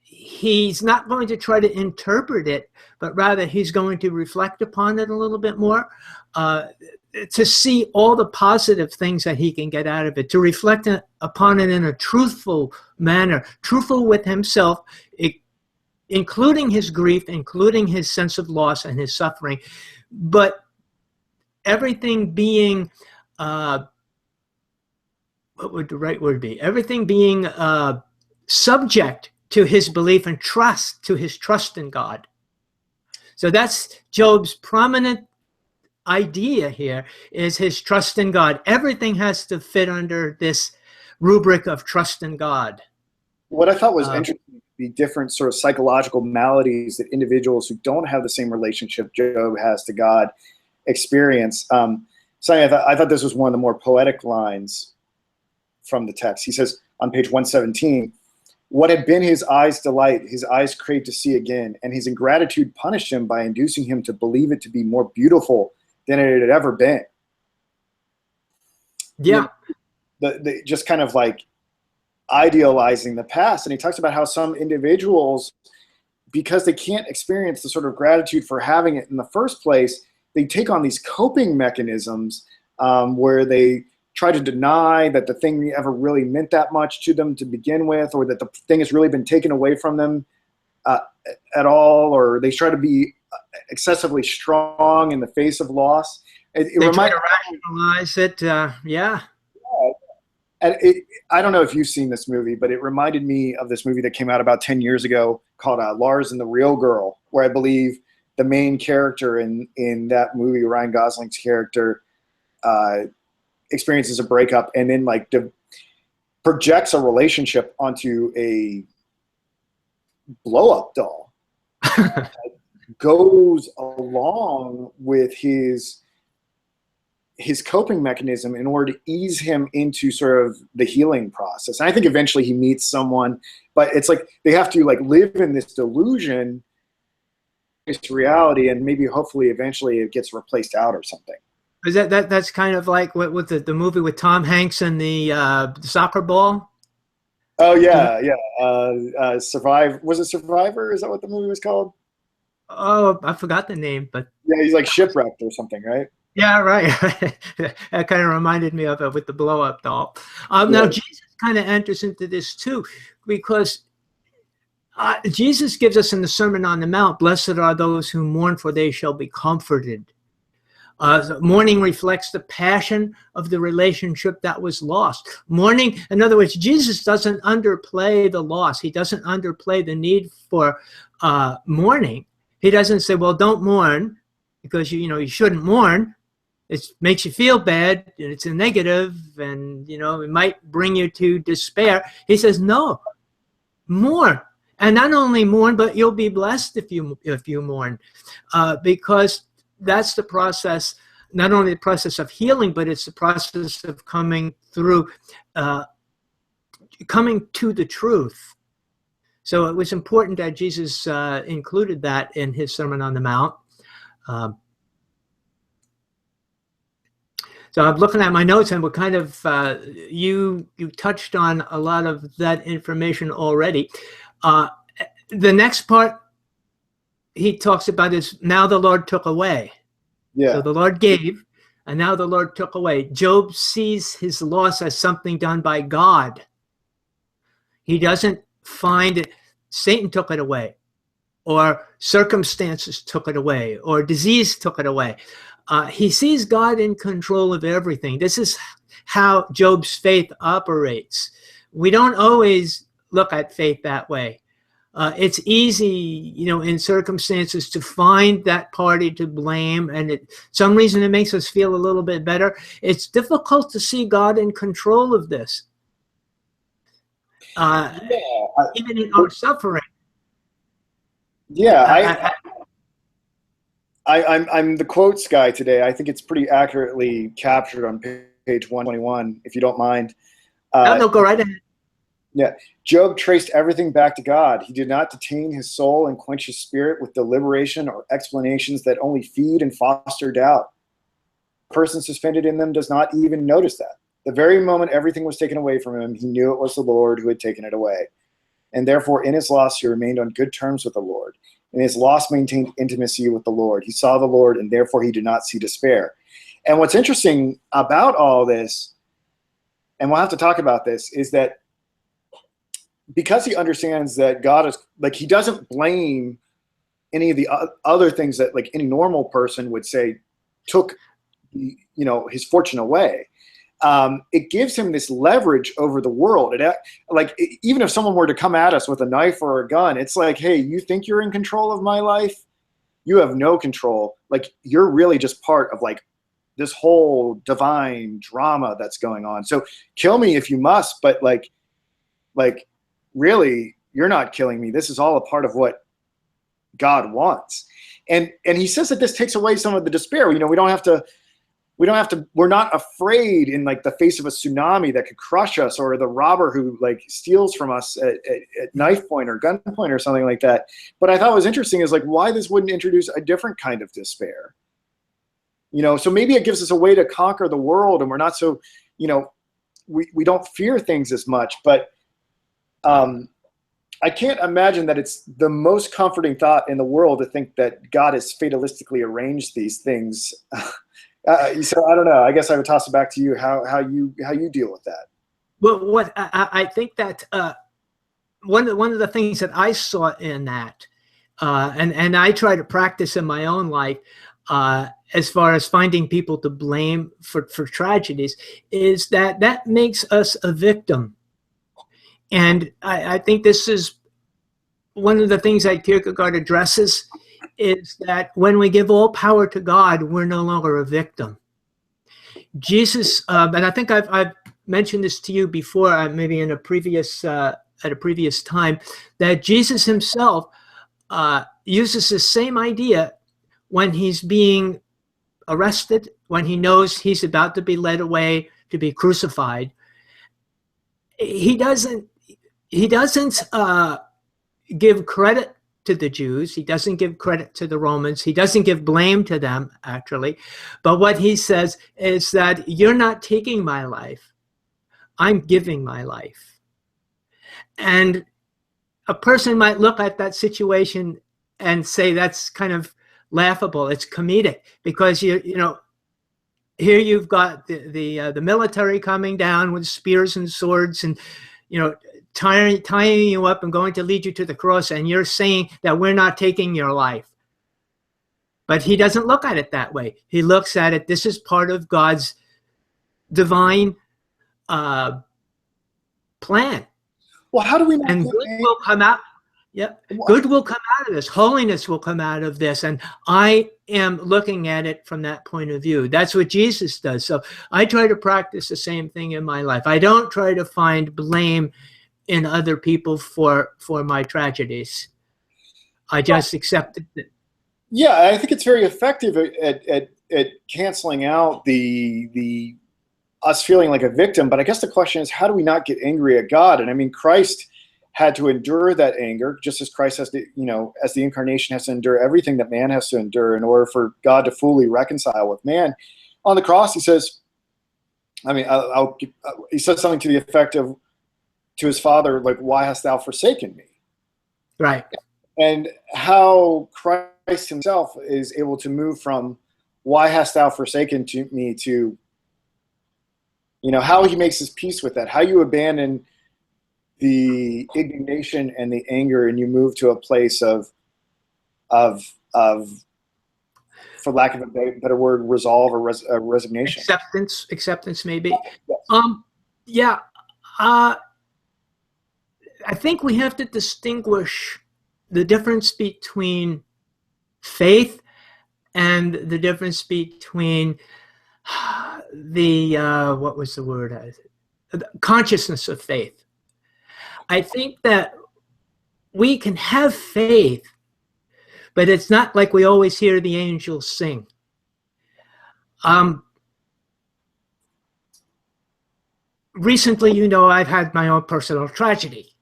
He's not going to try to interpret it, but rather he's going to reflect upon it a little bit more, to see all the positive things that he can get out of it, to reflect upon it in a truthful manner, truthful with himself, including his grief, including his sense of loss and his suffering, but everything being, what would the right word be? Everything being subject to his belief and trust, to his trust in God. So that's Job's prominent idea here, is his trust in God. Everything has to fit under this rubric of trust in God. What I thought was interesting, the different sort of psychological maladies that individuals who don't have the same relationship Job has to God experience. So I thought this was one of the more poetic lines from the text. He says on page 117, what had been his eyes' delight, his eyes craved to see again, and his ingratitude punished him by inducing him to believe it to be more beautiful than it had ever been. Yeah. The just kind of like idealizing the past. And he talks about how some individuals, because they can't experience the sort of gratitude for having it in the first place, they take on these coping mechanisms where they try to deny that the thing ever really meant that much to them to begin with, or that the thing has really been taken away from them at all, or they try to be excessively strong in the face of loss. They try to rationalize it, yeah. And I don't know if you've seen this movie, but it reminded me of this movie that came out about 10 years ago called Lars and the Real Girl, where I believe the main character in that movie, Ryan Gosling's character, experiences a breakup and then like projects a relationship onto a blow-up doll. Goes along with his coping mechanism in order to ease him into sort of the healing process. And I think eventually he meets someone, but it's like they have to like live in this delusion, this reality, and maybe hopefully eventually it gets replaced out or something. Is that's kind of like what with the movie with Tom Hanks and the soccer ball? Oh yeah, yeah. Survive, was it Survivor? Is that what the movie was called? Oh, I forgot the name, but yeah, he's like shipwrecked or something, right? Yeah, right. That kind of reminded me of it with the blow-up doll. Now, Jesus kind of enters into this too, because Jesus gives us in the Sermon on the Mount, blessed are those who mourn, for they shall be comforted. Mourning reflects the passion of the relationship that was lost. Mourning, in other words, Jesus doesn't underplay the loss. He doesn't underplay the need for mourning. He doesn't say, well, don't mourn because you shouldn't mourn. It makes you feel bad, and it's a negative, and it might bring you to despair. He says, no, mourn. And not only mourn, but you'll be blessed if you mourn, because that's the process, not only the process of healing, but it's the process of coming through, coming to the truth. So it was important that Jesus included that in his Sermon on the Mount. So I'm looking at my notes, and we're kind of, you touched on a lot of that information already. The next part he talks about is, now the Lord took away. Yeah. So the Lord gave, and now the Lord took away. Job sees his loss as something done by God. He doesn't find it, Satan took it away, or circumstances took it away, or disease took it away. He sees God in control of everything. This is how Job's faith operates. We don't always look at faith that way. It's easy, in circumstances to find that party to blame, and some reason it makes us feel a little bit better. It's difficult to see God in control of this, even in our suffering. Yeah, I'm the quotes guy today. I think it's pretty accurately captured on page 121, if you don't mind. No, go right ahead. Yeah, Job traced everything back to God. He did not detain his soul and quench his spirit with deliberation or explanations that only feed and foster doubt. The person suspended in them does not even notice that. The very moment everything was taken away from him, he knew it was the Lord who had taken it away. And therefore, in his loss, he remained on good terms with the Lord. In his loss, maintained intimacy with the Lord. He saw the Lord, and therefore he did not see despair. And what's interesting about all this, and we'll have to talk about this, is that because he understands that God is, like, he doesn't blame any of the other things that, like, any normal person would say took, his fortune away. It gives him this leverage over the world. Even if someone were to come at us with a knife or a gun, it's like, hey, you think you're in control of my life? You have no control. Like, you're really just part of, like, this whole divine drama that's going on. So kill me if you must, but like really, you're not killing me. This is all a part of what God wants. And he says that this takes away some of the despair. We're not afraid in, like, the face of a tsunami that could crush us, or the robber who, like, steals from us at knife point or gun point or something like that. But I thought was interesting is, like, why this wouldn't introduce a different kind of despair. So maybe it gives us a way to conquer the world, and we're not so, we don't fear things as much. But I can't imagine that it's the most comforting thought in the world to think that God has fatalistically arranged these things. So I don't know. I guess I would toss it back to you. How you deal with that? Well, I think that one of the things that I saw in that, and I try to practice in my own life, as far as finding people to blame for tragedies, is that makes us a victim. And I think this is one of the things that Kierkegaard addresses, is that when we give all power to God, we're no longer a victim. Jesus, and I think I've mentioned this to you before, maybe in a previous at a previous time, that Jesus himself uses the same idea when he's being arrested, when he knows he's about to be led away to be crucified. He doesn't give credit to the Jews. He doesn't give credit to the Romans. He doesn't give blame to them, actually. But what he says is that you're not taking my life. I'm giving my life. And a person might look at that situation and say that's kind of laughable. It's comedic, because here you've got the military coming down with spears and swords, and tying you up and going to lead you to the cross, and you're saying that we're not taking your life. But he doesn't look at it that way. He looks at it, this is part of God's divine plan. Well, how do we know? And good will come out. Yep. Good will come out of this. Holiness will come out of this. And I am looking at it from that point of view. That's what Jesus does. So I try to practice the same thing in my life. I don't try to find blame in other people for my tragedies. I just accept it. Yeah, I think it's very effective at canceling out the us feeling like a victim. But I guess the question is, how do we not get angry at God? And I mean, Christ had to endure that anger, just as Christ has to, as the incarnation has to endure everything that man has to endure in order for God to fully reconcile with man. On the cross, he says, he says something to the effect of, to his Father, like, why hast thou forsaken me? Right. And how Christ himself is able to move from why hast thou forsaken me to, how he makes his peace with that, how you abandon the indignation and the anger, and you move to a place of of for lack of a better word, resolve or resignation. Acceptance maybe. Yes. Yeah. I think we have to distinguish the difference between faith and the difference between the what was the word? Consciousness of faith. I think that we can have faith, but it's not like we always hear the angels sing. Recently, you know, I've had my own personal tragedy.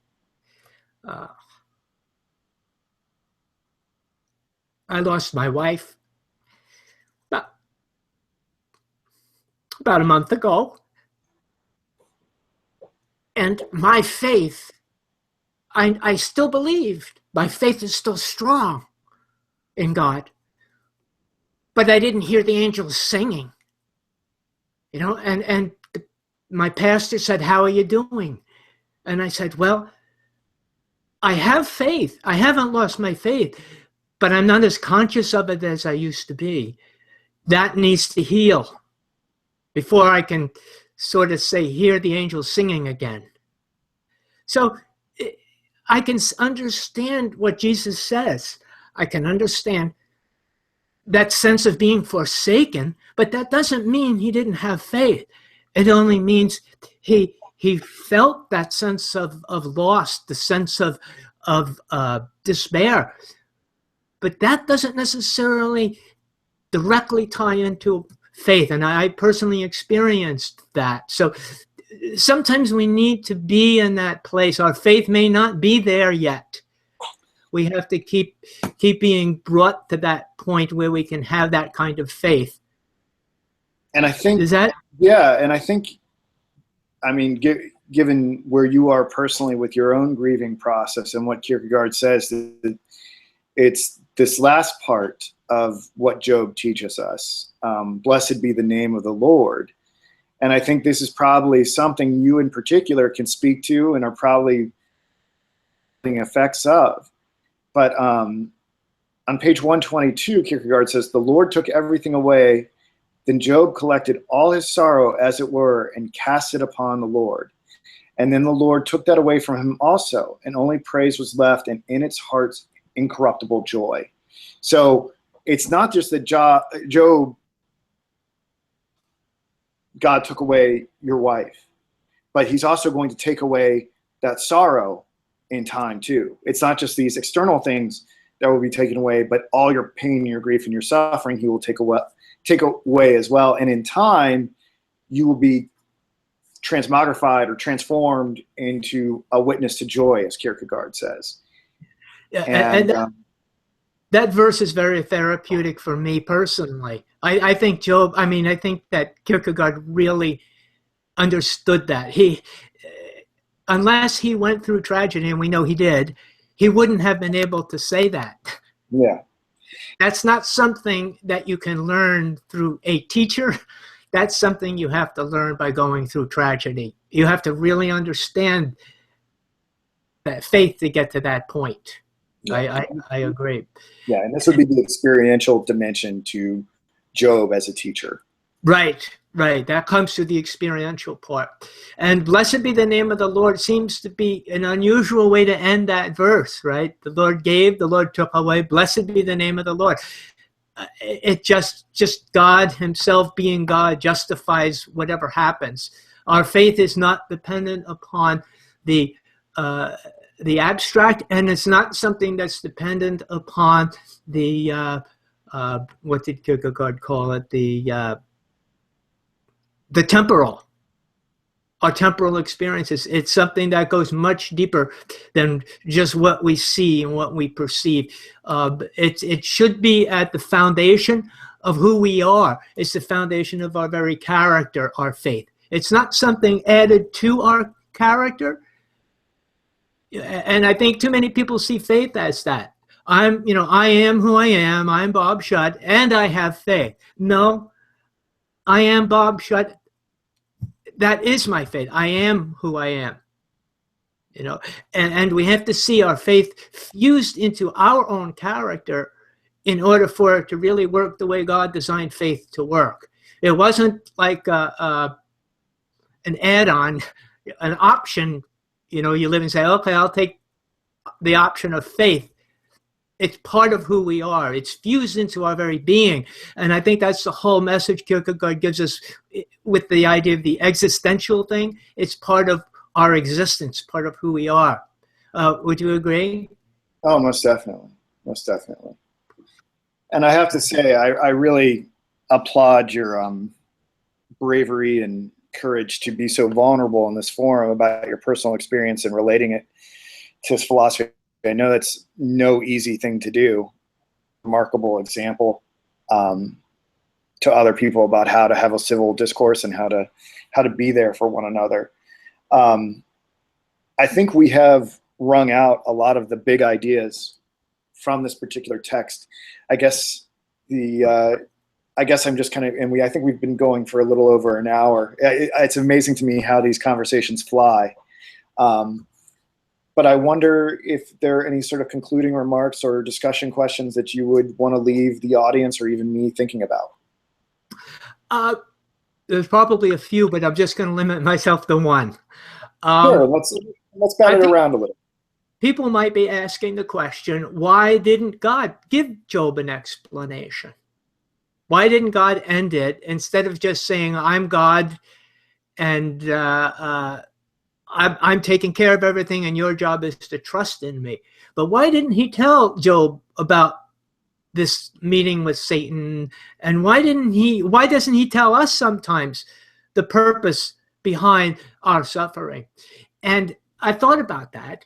I lost my wife about a month ago. And my faith, I still believed. My faith is still strong in God. But I didn't hear the angels singing. You know, and my pastor said, "How are you doing?" And I said, "Well, I have faith. I haven't lost my faith, but I'm not as conscious of it as I used to be. That needs to heal before I can sort of say, hear the angels singing again." So I can understand what Jesus says. I can understand that sense of being forsaken, but that doesn't mean he didn't have faith. It only means he felt that sense of loss, the sense of despair. But that doesn't necessarily directly tie into faith. And I personally experienced that. So sometimes we need to be in that place. Our faith may not be there yet. We have to keep being brought to that point where we can have that kind of faith. And I think, is that? Yeah. And I think, I mean, given where you are personally with your own grieving process and what Kierkegaard says, it's this last part of what Job teaches us. Blessed be the name of the Lord. And I think this is probably something you in particular can speak to and are probably having effects of. But on page 122, Kierkegaard says, "The Lord took everything away. Then Job collected all his sorrow, as it were, and cast it upon the Lord. And then the Lord took that away from him also, and only praise was left, and in its heart's incorruptible joy." So it's not just that Job, God took away your wife, but he's also going to take away that sorrow in time too. It's not just these external things that will be taken away, but all your pain, your grief, and your suffering, he will take away as well. And in time, you will be transmogrified or transformed into a witness to joy, as Kierkegaard says. Yeah, and that verse is very therapeutic for me personally. I think Job, I think that Kierkegaard really understood that. Unless he went through tragedy, and we know he did, he wouldn't have been able to say that. Yeah. That's not something that you can learn through a teacher. That's something you have to learn by going through tragedy. You have to really understand that faith to get to that point. Yeah. I agree. Yeah, and this would be the experiential dimension to Job as a teacher. Right. That comes to the experiential part. And blessed be the name of the Lord seems to be an unusual way to end that verse, right? The Lord gave, the Lord took away. Blessed be the name of the Lord. It just God himself being God justifies whatever happens. Our faith is not dependent upon the abstract, and it's not something that's dependent upon the what did Kierkegaard call it? The temporal, our temporal experiences. It's something that goes much deeper than just what we see and what we perceive. It should be at the foundation of who we are. It's the foundation of our very character, our faith. It's not something added to our character. And I think too many people see faith as that. I am who I am. I'm Bob Schut, and I have faith. No, I am Bob Schut. That is my faith. I am who I am. And we have to see our faith fused into our own character in order for it to really work the way God designed faith to work. It wasn't like an add-on, an option. You know, you live and say, okay, I'll take the option of faith. It's part of who we are. It's fused into our very being. And I think that's the whole message Kierkegaard gives us with the idea of the existential thing. It's part of our existence, part of who we are. Would you agree? Oh, most definitely. Most definitely. And I have to say, I really applaud your bravery and courage to be so vulnerable in this forum about your personal experience and relating it to philosophy. I know that's no easy thing to do. Remarkable example to other people about how to have a civil discourse and how to be there for one another. I think we have wrung out a lot of the big ideas from this particular text. I guess I'm just kind of, and I think we've been going for a little over an hour. It's amazing to me how these conversations fly. But I wonder if there are any sort of concluding remarks or discussion questions that you would want to leave the audience or even me thinking about. There's probably a few, but I'm just going to limit myself to one. Sure, let's bat it around a little. People might be asking the question, why didn't God give Job an explanation? Why didn't God end it instead of just saying, I'm God and I'm taking care of everything and your job is to trust in me? But why didn't he tell Job about this meeting with Satan? And why doesn't he tell us sometimes the purpose behind our suffering? And I thought about that.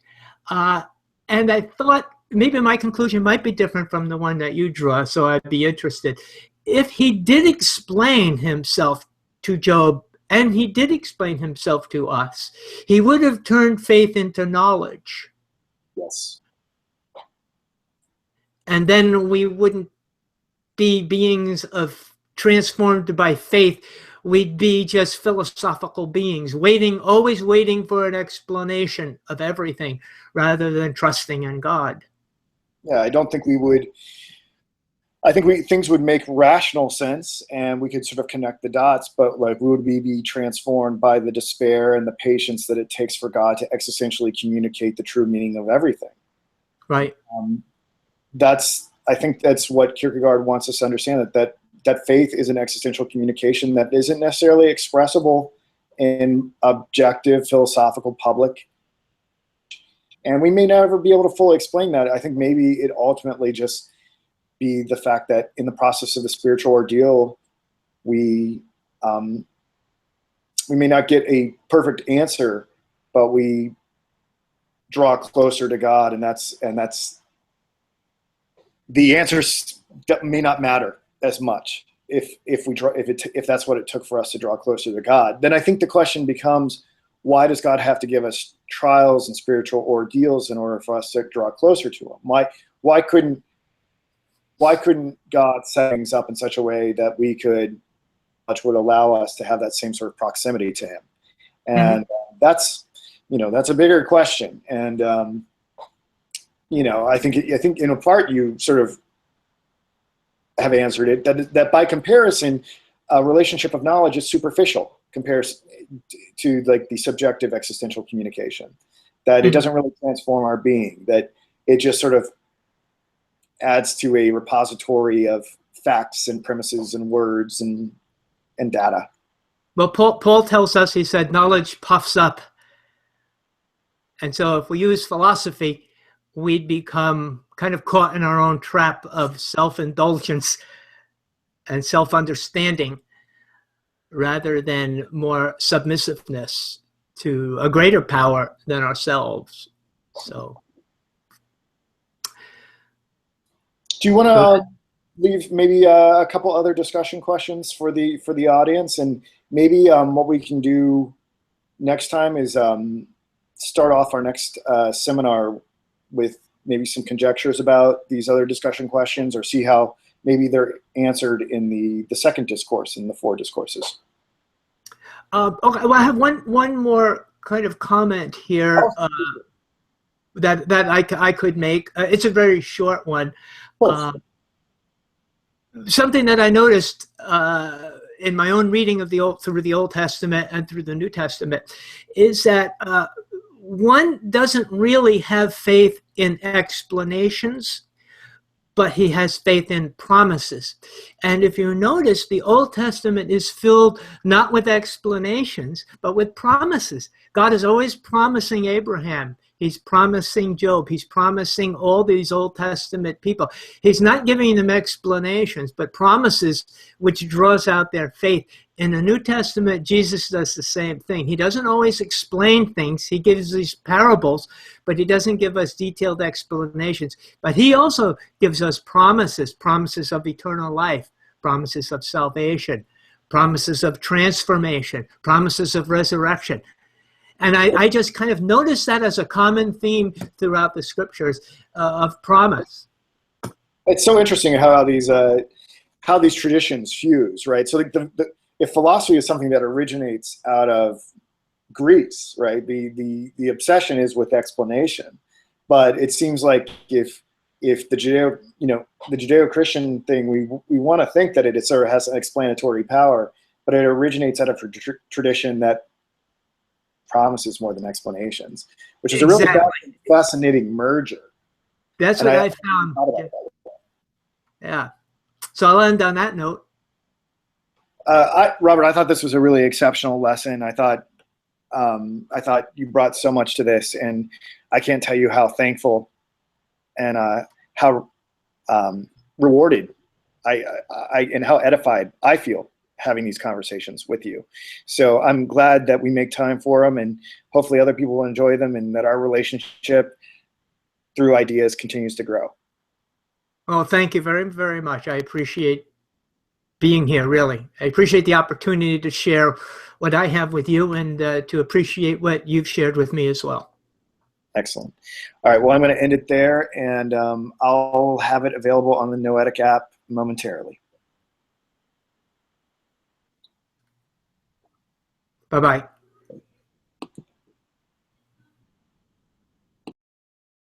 And I thought maybe my conclusion might be different from the one that you draw, so I'd be interested. If he did explain himself to Job, and he did explain himself to us, he would have turned faith into knowledge. Yes. And then we wouldn't be beings of transformed by faith. We'd be just philosophical beings, always waiting for an explanation of everything rather than trusting in God. Yeah, I don't think we would. I think things would make rational sense and we could sort of connect the dots, but like, would we be transformed by the despair and the patience that it takes for God to existentially communicate the true meaning of everything? Right. I think that's what Kierkegaard wants us to understand, that faith is an existential communication that isn't necessarily expressible in objective philosophical public. And we may never be able to fully explain that. I think maybe it ultimately just be the fact that in the process of the spiritual ordeal, we may not get a perfect answer, but we draw closer to God, and that's the answers may not matter as much if that's what it took for us to draw closer to God. Then I think the question becomes, why does God have to give us trials and spiritual ordeals in order for us to draw closer to him? Why couldn't God set things up in such a way that which would allow us to have that same sort of proximity to him? And that's a bigger question. And I think in a part you sort of have answered it, that by comparison, a relationship of knowledge is superficial compared to like the subjective existential communication, that it doesn't really transform our being, that it just sort of adds to a repository of facts and premises and words and data. Well, Paul tells us, he said, knowledge puffs up. And so if we use philosophy, we'd become kind of caught in our own trap of self-indulgence and self-understanding rather than more submissiveness to a greater power than ourselves. So, do you want to leave maybe a couple other discussion questions for the audience? And maybe what we can do next time is start off our next seminar with maybe some conjectures about these other discussion questions, or see how maybe they're answered in the second discourse in the 4 discourses. Okay, well, I have one more kind of comment here that I could make. It's a very short one. something that I noticed in my own reading of through the Old Testament and through the New Testament is that one doesn't really have faith in explanations, but he has faith in promises. And if you notice, the Old Testament is filled not with explanations, but with promises. God is always promising Abraham. He's promising Job. He's promising all these Old Testament people. He's not giving them explanations, but promises, which draws out their faith. In the New Testament, Jesus does the same thing. He doesn't always explain things. He gives these parables, but he doesn't give us detailed explanations. But he also gives us promises, promises of eternal life, promises of salvation, promises of transformation, promises of resurrection. And I just kind of noticed that as a common theme throughout the scriptures of promise. It's so interesting how these traditions fuse, right? So if philosophy is something that originates out of Greece, right? The obsession is with explanation, but it seems like if the Judeo-Christian thing, we want to think that it sort of has an explanatory power, but it originates out of tradition that promises more than explanations, which is a really fascinating merger. That's what I found. Yeah. So I'll end on that note. Robert, I thought this was a really exceptional lesson. I thought you brought so much to this, and I can't tell you how thankful and how rewarded and how edified I feel having these conversations with you. So I'm glad that we make time for them, and hopefully other people will enjoy them, and that our relationship through ideas continues to grow. Well, thank you very, very much. I appreciate being here, really. I appreciate the opportunity to share what I have with you, and to appreciate what you've shared with me as well. Excellent. All right, well, I'm going to end it there, and I'll have it available on the Noetic app momentarily. Bye-bye.